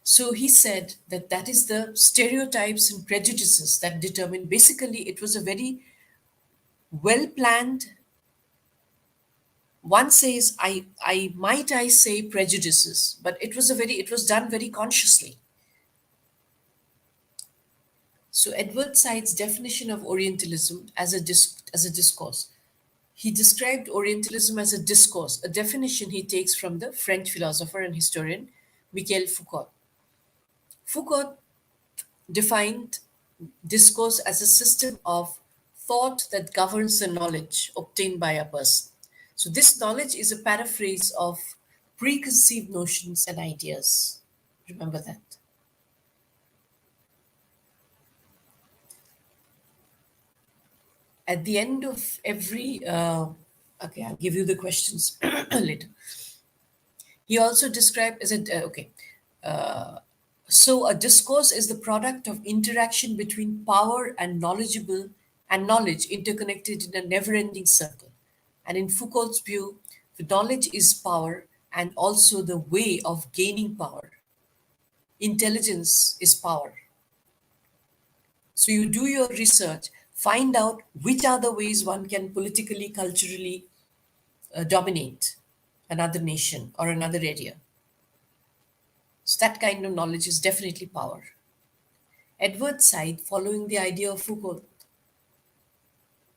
So he said that that is the stereotypes and prejudices that determine. Basically, it was a very well planned. One says, I say prejudices, but it was done very consciously. So Edward Said's definition of Orientalism as as a discourse. He described Orientalism as a discourse, a definition he takes from the French philosopher and historian Michel Foucault. Foucault defined discourse as a system of thought that governs the knowledge obtained by a person. So, this knowledge is a paraphrase of preconceived notions and ideas. Remember that. At the end of every, okay, I'll give you the questions later. He also described as a, okay, so a discourse is the product of interaction between power and knowledgeable and knowledge interconnected in a never-ending circle. And in Foucault's view, the knowledge is power and also the way of gaining power. Intelligence is power. So you do your research, find out which are the ways one can politically, culturally dominate another nation or another area. So that kind of knowledge is definitely power. Edward Said, following the idea of Foucault.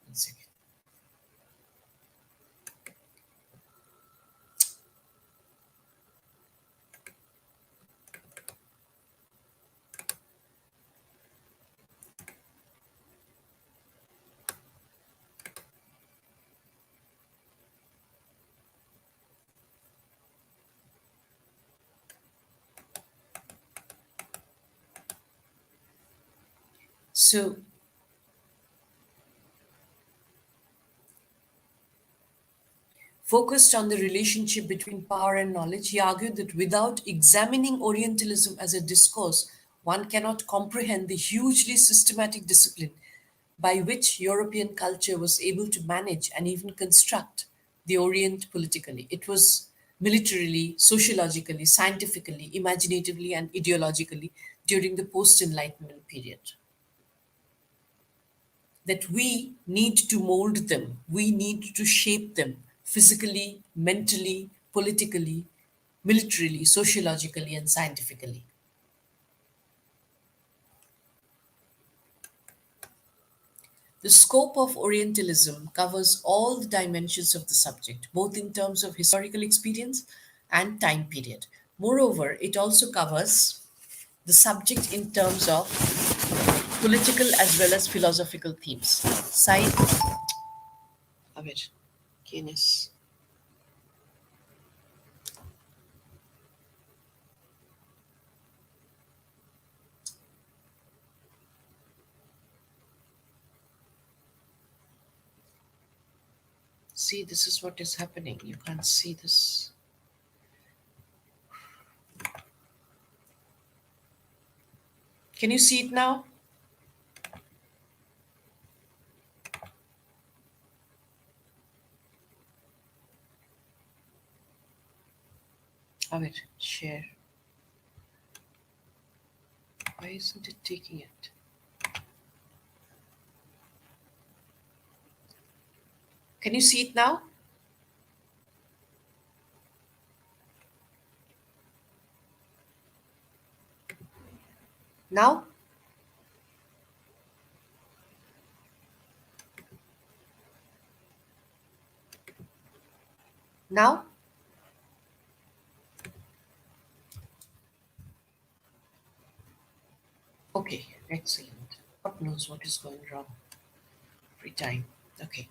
One second. So Focused on the relationship between power and knowledge, he argued that without examining Orientalism as a discourse, one cannot comprehend the hugely systematic discipline by which European culture was able to manage and even construct the Orient politically. It was militarily, sociologically, scientifically, imaginatively, and ideologically during the post Enlightenment period. That we need to mold them, we need to shape them physically, mentally, politically, militarily, sociologically, and scientifically. The scope of Orientalism covers all the dimensions of the subject, both in terms of historical experience and time period. Moreover, it also covers the subject in terms of political as well as philosophical themes. Side. A ver, ¿quién es? See, this is what is happening. You can't see this. Can you see it now? A ver, share. Why isn't it taking it? Can you see it now? Now? Now? Okay, excellent. God knows what is going wrong every time. Okay.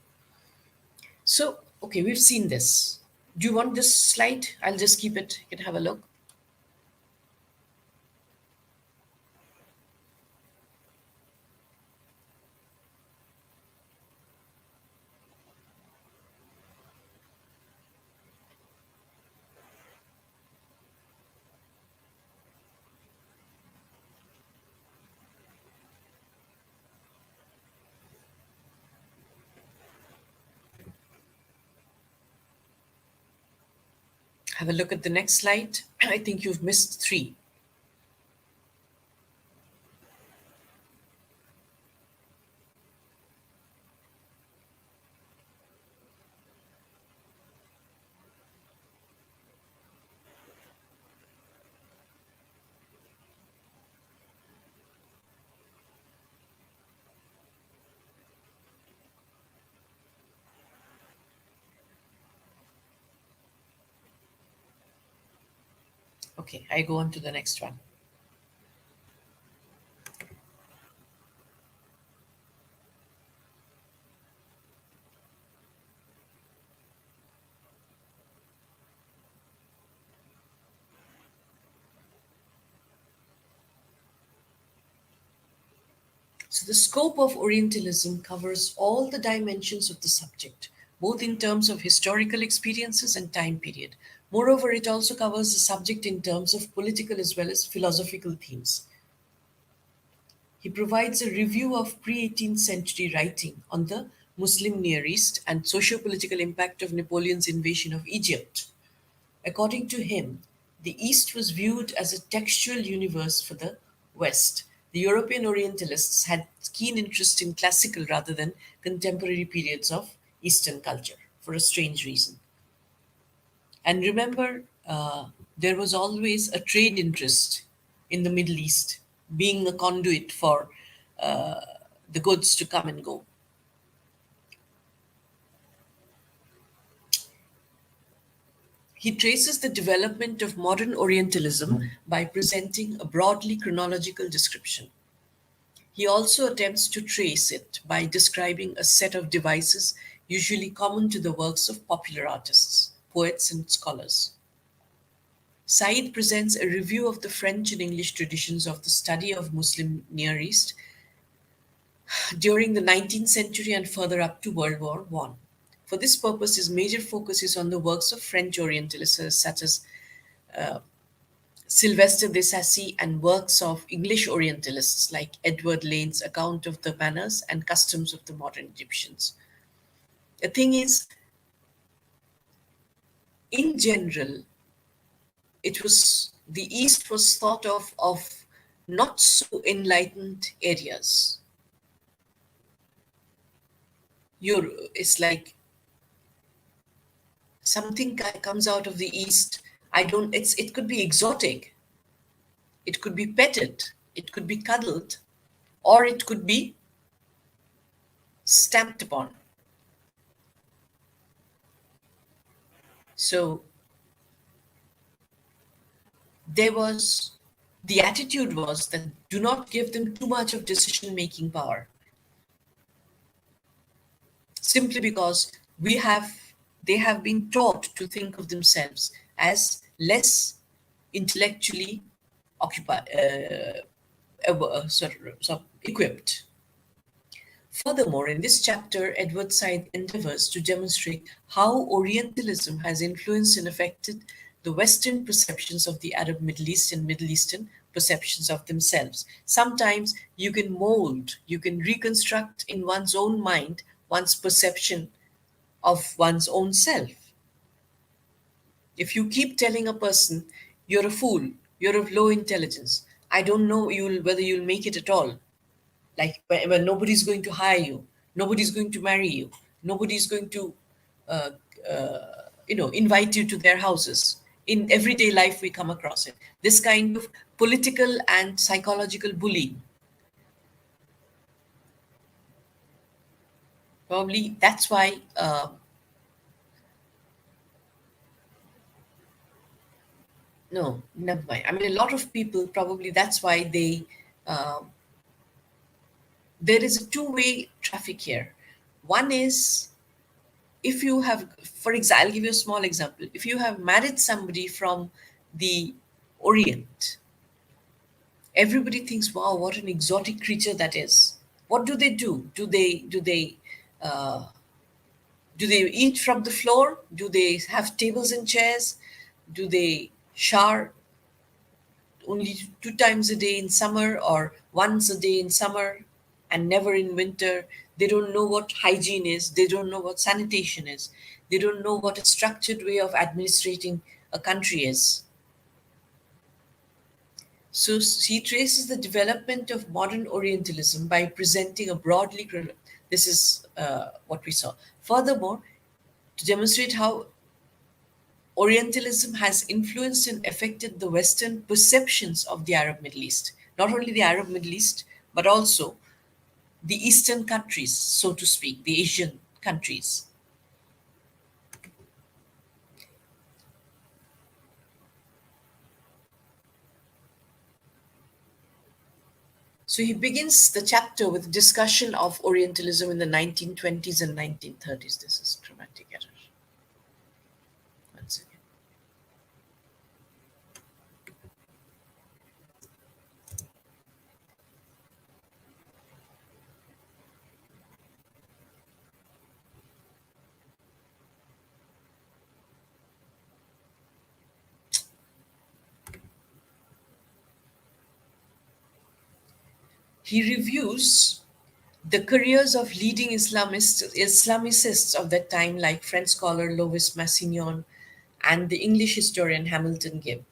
So, okay, we've seen this. Do you want this slide? I'll just keep it. You can have a look. Have a look at the next slide. I think you've missed three. Okay, I go on to the next one. So, the scope of Orientalism covers all the dimensions of the subject, both in terms of historical experiences and time period. Moreover, it also covers the subject in terms of political as well as philosophical themes. He provides a review of pre 18th century writing on the Muslim Near East and socio political impact of Napoleon's invasion of Egypt. According to him, the East was viewed as a textual universe for the West. The European Orientalists had keen interest in classical rather than contemporary periods of Eastern culture for a strange reason. And remember, there was always a trade interest in the Middle East, being a conduit for uh, the goods to come and go. He traces the development of modern Orientalism by presenting a broadly chronological description. He also attempts to trace it by describing a set of devices usually common to the works of popular artists, poets, and scholars. Said presents a review of the French and English traditions of the study of Muslim Near East during the 19th century and further up to World War I. For this purpose, his major focus is on the works of French Orientalists such as Sylvester de Sacy and works of English Orientalists like Edward Lane's account of the manners and customs of the modern Egyptians. The thing is, in general, it was the East was thought of not so enlightened areas. It's like something comes out of the East. It could be exotic, it could be petted, it could be cuddled, or it could be stamped upon. So the attitude was that do not give them too much of decision making power, simply because they have been taught to think of themselves as less intellectually occupied, equipped. Furthermore, in this chapter, Edward Said endeavors to demonstrate how Orientalism has influenced and affected the Western perceptions of the Arab Middle East and Middle Eastern perceptions of themselves. Sometimes you can mold, you can reconstruct in one's own mind one's perception of one's own self. If you keep telling a person, you're a fool, you're of low intelligence, I don't know whether you'll make it at all, like when nobody's going to hire you, nobody's going to marry you, nobody's going to uh, invite you to their houses. In everyday life we come across it, this kind of political and psychological bullying. Probably that's why no, never mind. I mean, a lot of people, probably that's why uh, there is a two-way traffic here. One is, if you have, for example, I'll give you a small example. If you have married somebody from the Orient, everybody thinks, wow, what an exotic creature that is. What do they do? Uh, do they eat from the floor? Do they have tables and chairs? Do they shower only 2 times a day in summer or once a day in summer and never in winter? They don't know what hygiene is. They don't know what sanitation is. They don't know what a structured way of administrating a country is. So he traces the development of modern Orientalism by presenting a this is what we saw. Furthermore, to demonstrate how Orientalism has influenced and affected the Western perceptions of the Arab Middle East. Not only the Arab Middle East, but also the Eastern countries, so to speak, the Asian countries. So he begins the chapter with discussion of Orientalism in the 1920s and 1930s. This is dramatic error. Once again. He reviews the careers of leading Islamicists of that time, like French scholar Louis Massignon and the English historian Hamilton Gibb.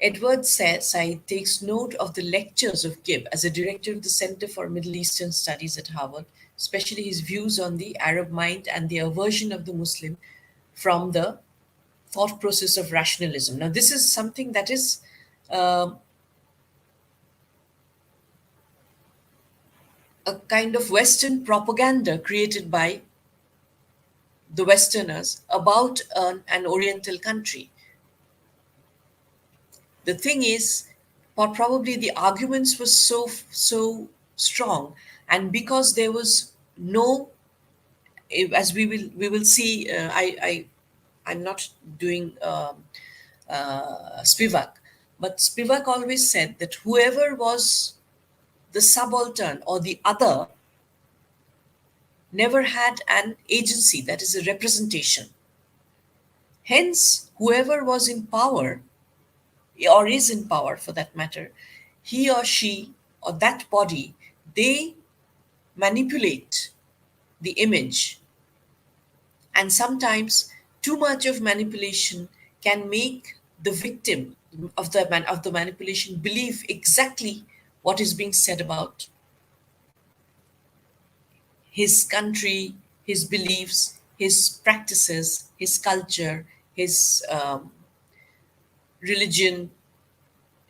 Edward Said takes note of the lectures of Gibb as a director of the Center for Middle Eastern Studies at Harvard, especially his views on the Arab mind and the aversion of the Muslim from the thought process of rationalism. Now, this is something that is um a kind of Western propaganda created by the Westerners about an Oriental country. The thing is, probably the arguments were so strong, and because there was no, as we will see, I'm not doing Spivak, but Spivak always said that whoever was the subaltern or the other never had an agency, that is, a representation. Hence, whoever was in power, or is in power for that matter, he or she or that body, they manipulate the image. And sometimes too much of manipulation can make the victim of the manipulation believe exactly what is being said about his country, his beliefs, his practices, his culture, his religion,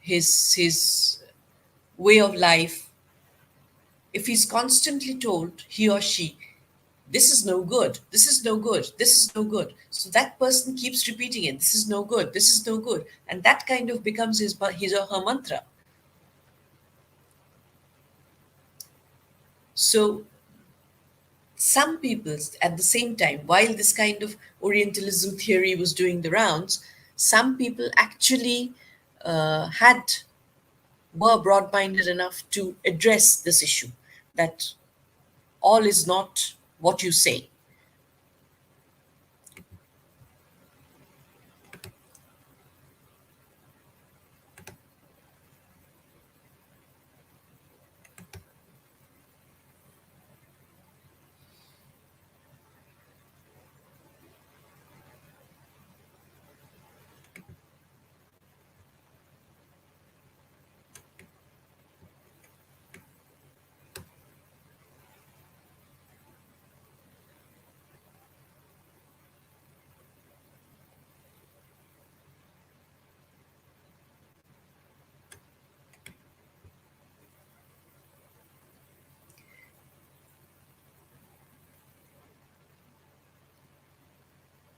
his way of life. If he's constantly told, he or she, this is no good, this is no good, this is no good, so that person keeps repeating it, this is no good, this is no good, and that kind of becomes his or her mantra. So some people, at the same time, while this kind of Orientalism theory was doing the rounds, some people actually had were broad-minded enough to address this issue, that all is not what you say.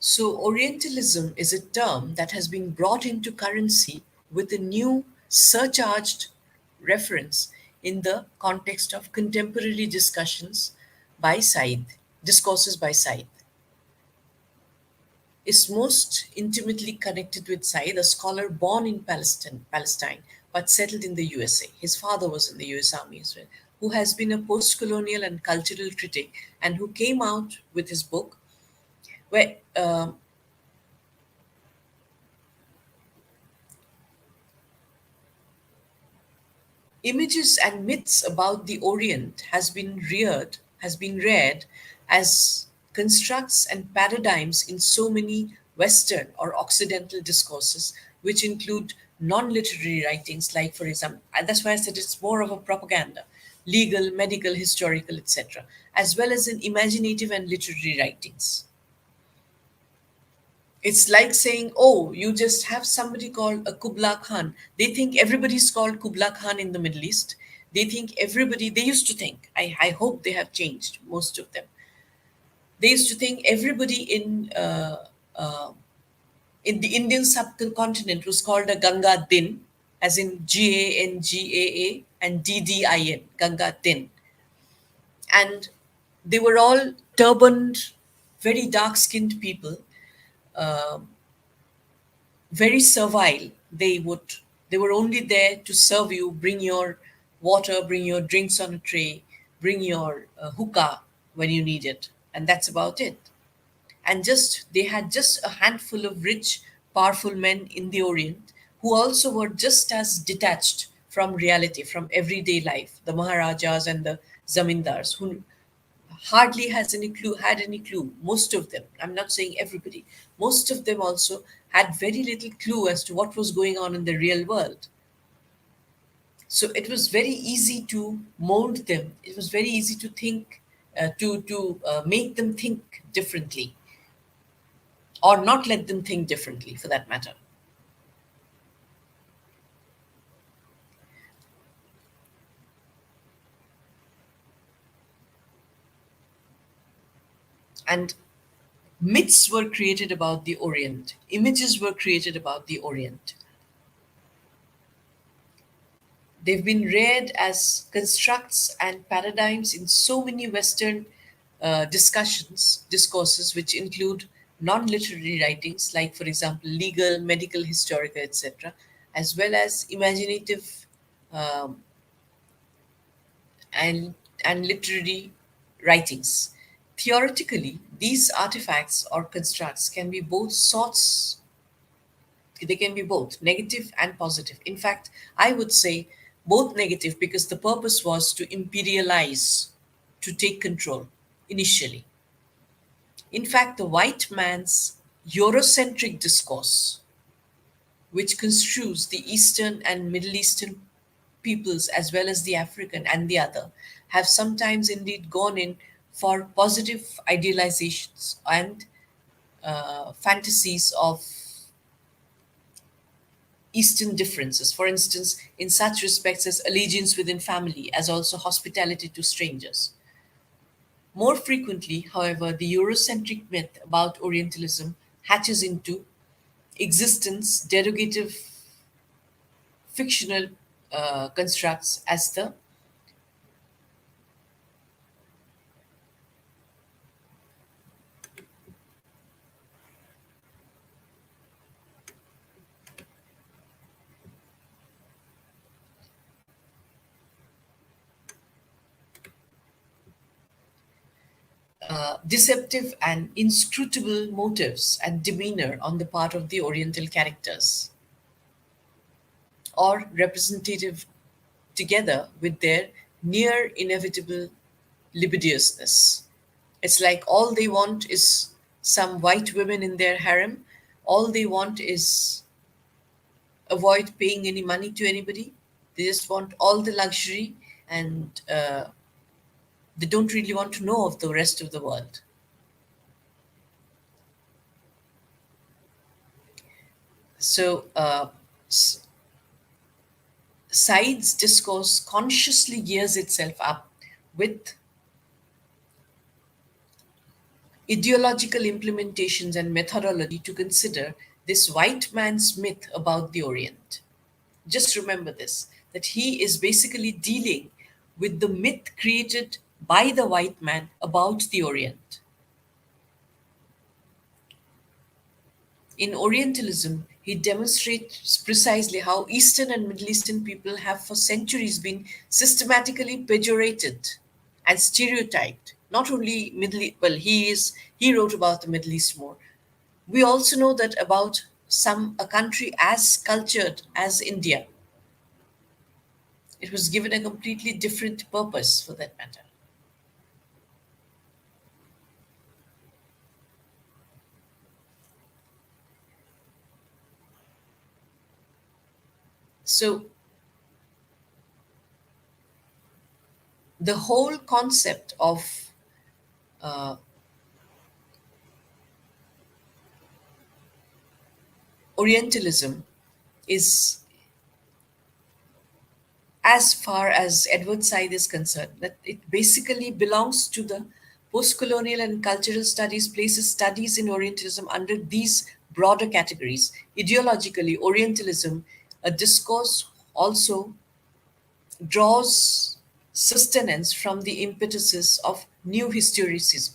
So, Orientalism is a term that has been brought into currency with a new surcharged reference in the context of contemporary discourses by Said. Is most intimately connected with Said, a scholar born in Palestine, but settled in the USA. His father was in the US Army as well, who has been a post colonial and cultural critic, and who came out with his book where images and myths about the Orient has been read as constructs and paradigms in so many Western or Occidental discourses, which include non-literary writings, like, for example, and that's why I said it's more of a propaganda, legal, medical, historical, etc., as well as in imaginative and literary writings. It's like saying, oh, you just have somebody called a Kubla Khan. They think everybody's called Kubla Khan in the Middle East. They used to think, I hope they have changed, most of them. They used to think everybody in the Indian subcontinent was called a Ganga Din, as in Gangaa and Ddin, Ganga Din. And they were all turbaned, very dark skinned people, very servile. They were only there to serve you, bring your water, bring your drinks on a tray, bring your hookah when you need it, and that's about it. And just they had just a handful of rich, powerful men in the Orient who also were just as detached from reality, from everyday life, the Maharajas and the Zamindars, who hardly has any clue had any clue. Most of them, I'm not saying everybody, most of them also had very little clue as to what was going on in the real world. So it was very easy to mold them, it was very easy to think, to make them think differently, or not let them think differently, for that matter. And myths were created about the Orient, images were created about the Orient. They've been read as constructs and paradigms in so many Western discourses, which include non literary writings, like, for example, legal, medical, historical, etc., as well as imaginative um, and literary writings. Theoretically, these artifacts or constructs can be both sorts, they can be both negative and positive. In fact, I would say both negative because the purpose was to imperialize, to take control initially. In fact, the white man's Eurocentric discourse, which construes the Eastern and Middle Eastern peoples as well as the African and the other, have sometimes indeed gone in for positive idealizations and fantasies of Eastern differences. For instance, in such respects as allegiance within family, as also hospitality to strangers. More frequently, however, the Eurocentric myth about Orientalism hatches into existence derogative fictional constructs as the deceptive and inscrutable motives and demeanor on the part of the Oriental characters, or representative together with their near inevitable libidinousness. It's like all they want is some white women in their harem. All they want is avoid paying any money to anybody. They just want all the luxury and they don't really want to know of the rest of the world. So, Said's discourse consciously gears itself up with ideological implementations and methodology to consider this white man's myth about the Orient. Just remember this, that he is basically dealing with the myth created by the white man about the Orient. In Orientalism, he demonstrates precisely how Eastern and Middle Eastern people have for centuries been systematically pejorated and stereotyped. Not only well, he wrote about the Middle East more. We also know that about a country as cultured as India, it was given a completely different purpose for that matter. So the whole concept of uh, Orientalism is, as far as Edward Said is concerned, that it basically belongs to the post-colonial and cultural studies, places studies in Orientalism under these broader categories. Ideologically, Orientalism, a discourse, also draws sustenance from the impetuses of new historicism.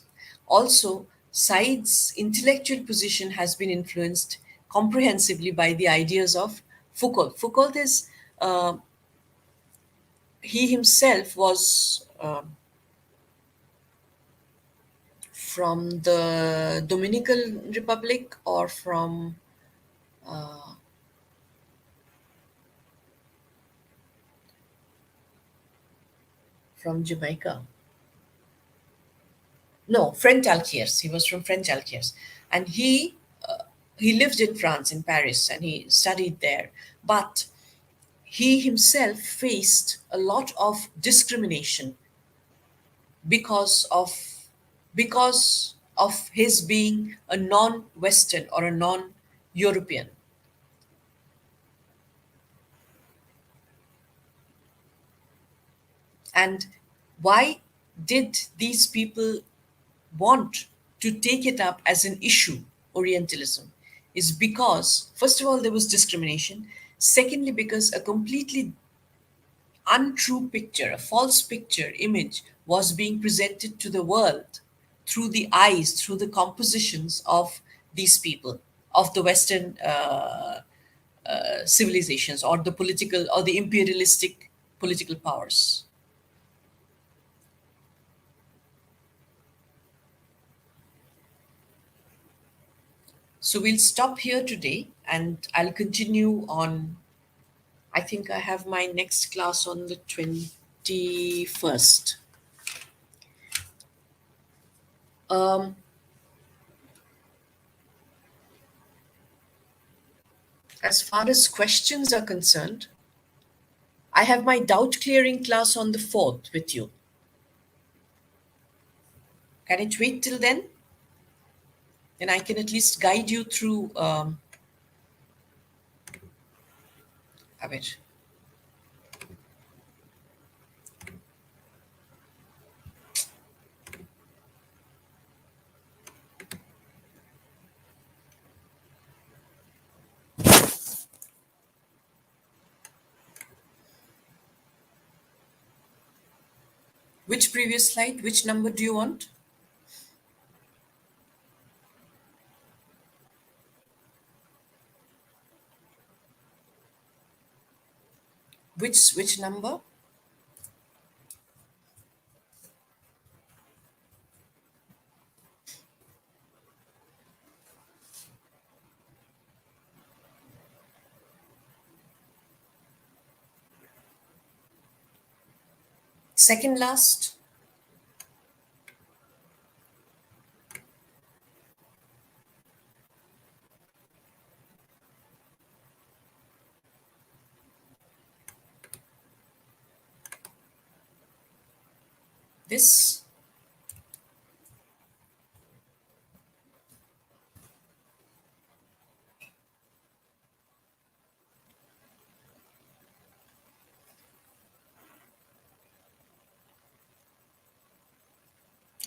Also, Said's intellectual position has been influenced comprehensively by the ideas of Foucault. Foucault is he himself was from the Dominican Republic or from Jamaica. No, French Algiers. He was from French Algiers, and he lived in France, in Paris, and he studied there. But he himself faced a lot of discrimination because of his being a non-Western or a non-European. And why did these people want to take it up as an issue, Orientalism? Is because, first of all, there was discrimination. Secondly, because a completely untrue picture, a false picture, image was being presented to the world through the eyes, through the compositions of these people, of the Western civilizations or the political or the imperialistic political powers. So we'll stop here today and I'll continue on. I think I have my next class on the 21st. Um, as far as questions are concerned, I have my doubt clearing class on the 4th with you. Can it wait till then? Then I can at least guide you through a bit. Which previous slide? Which number do you want? Which number? Second last? This?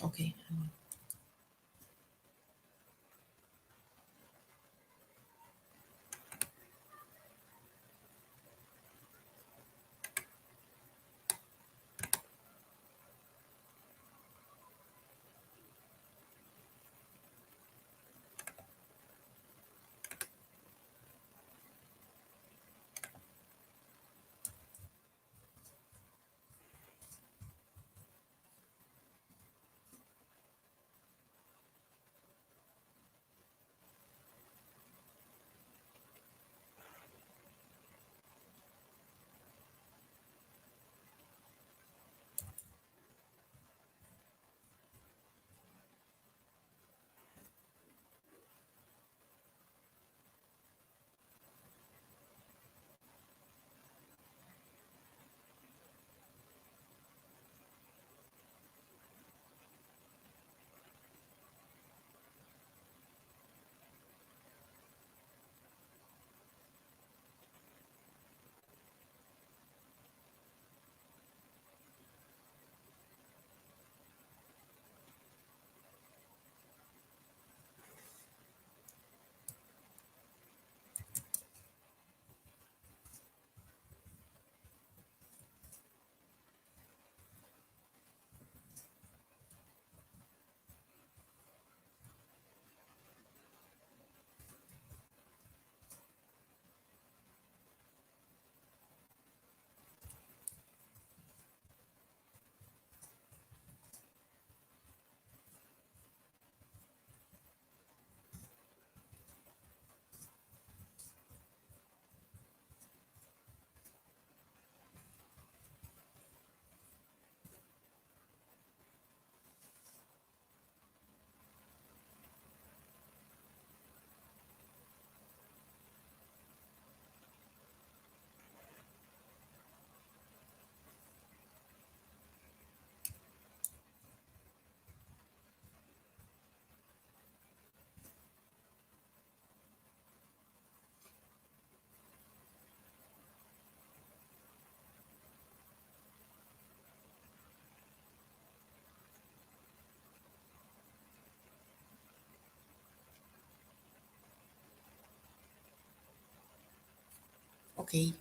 Okay. Okay.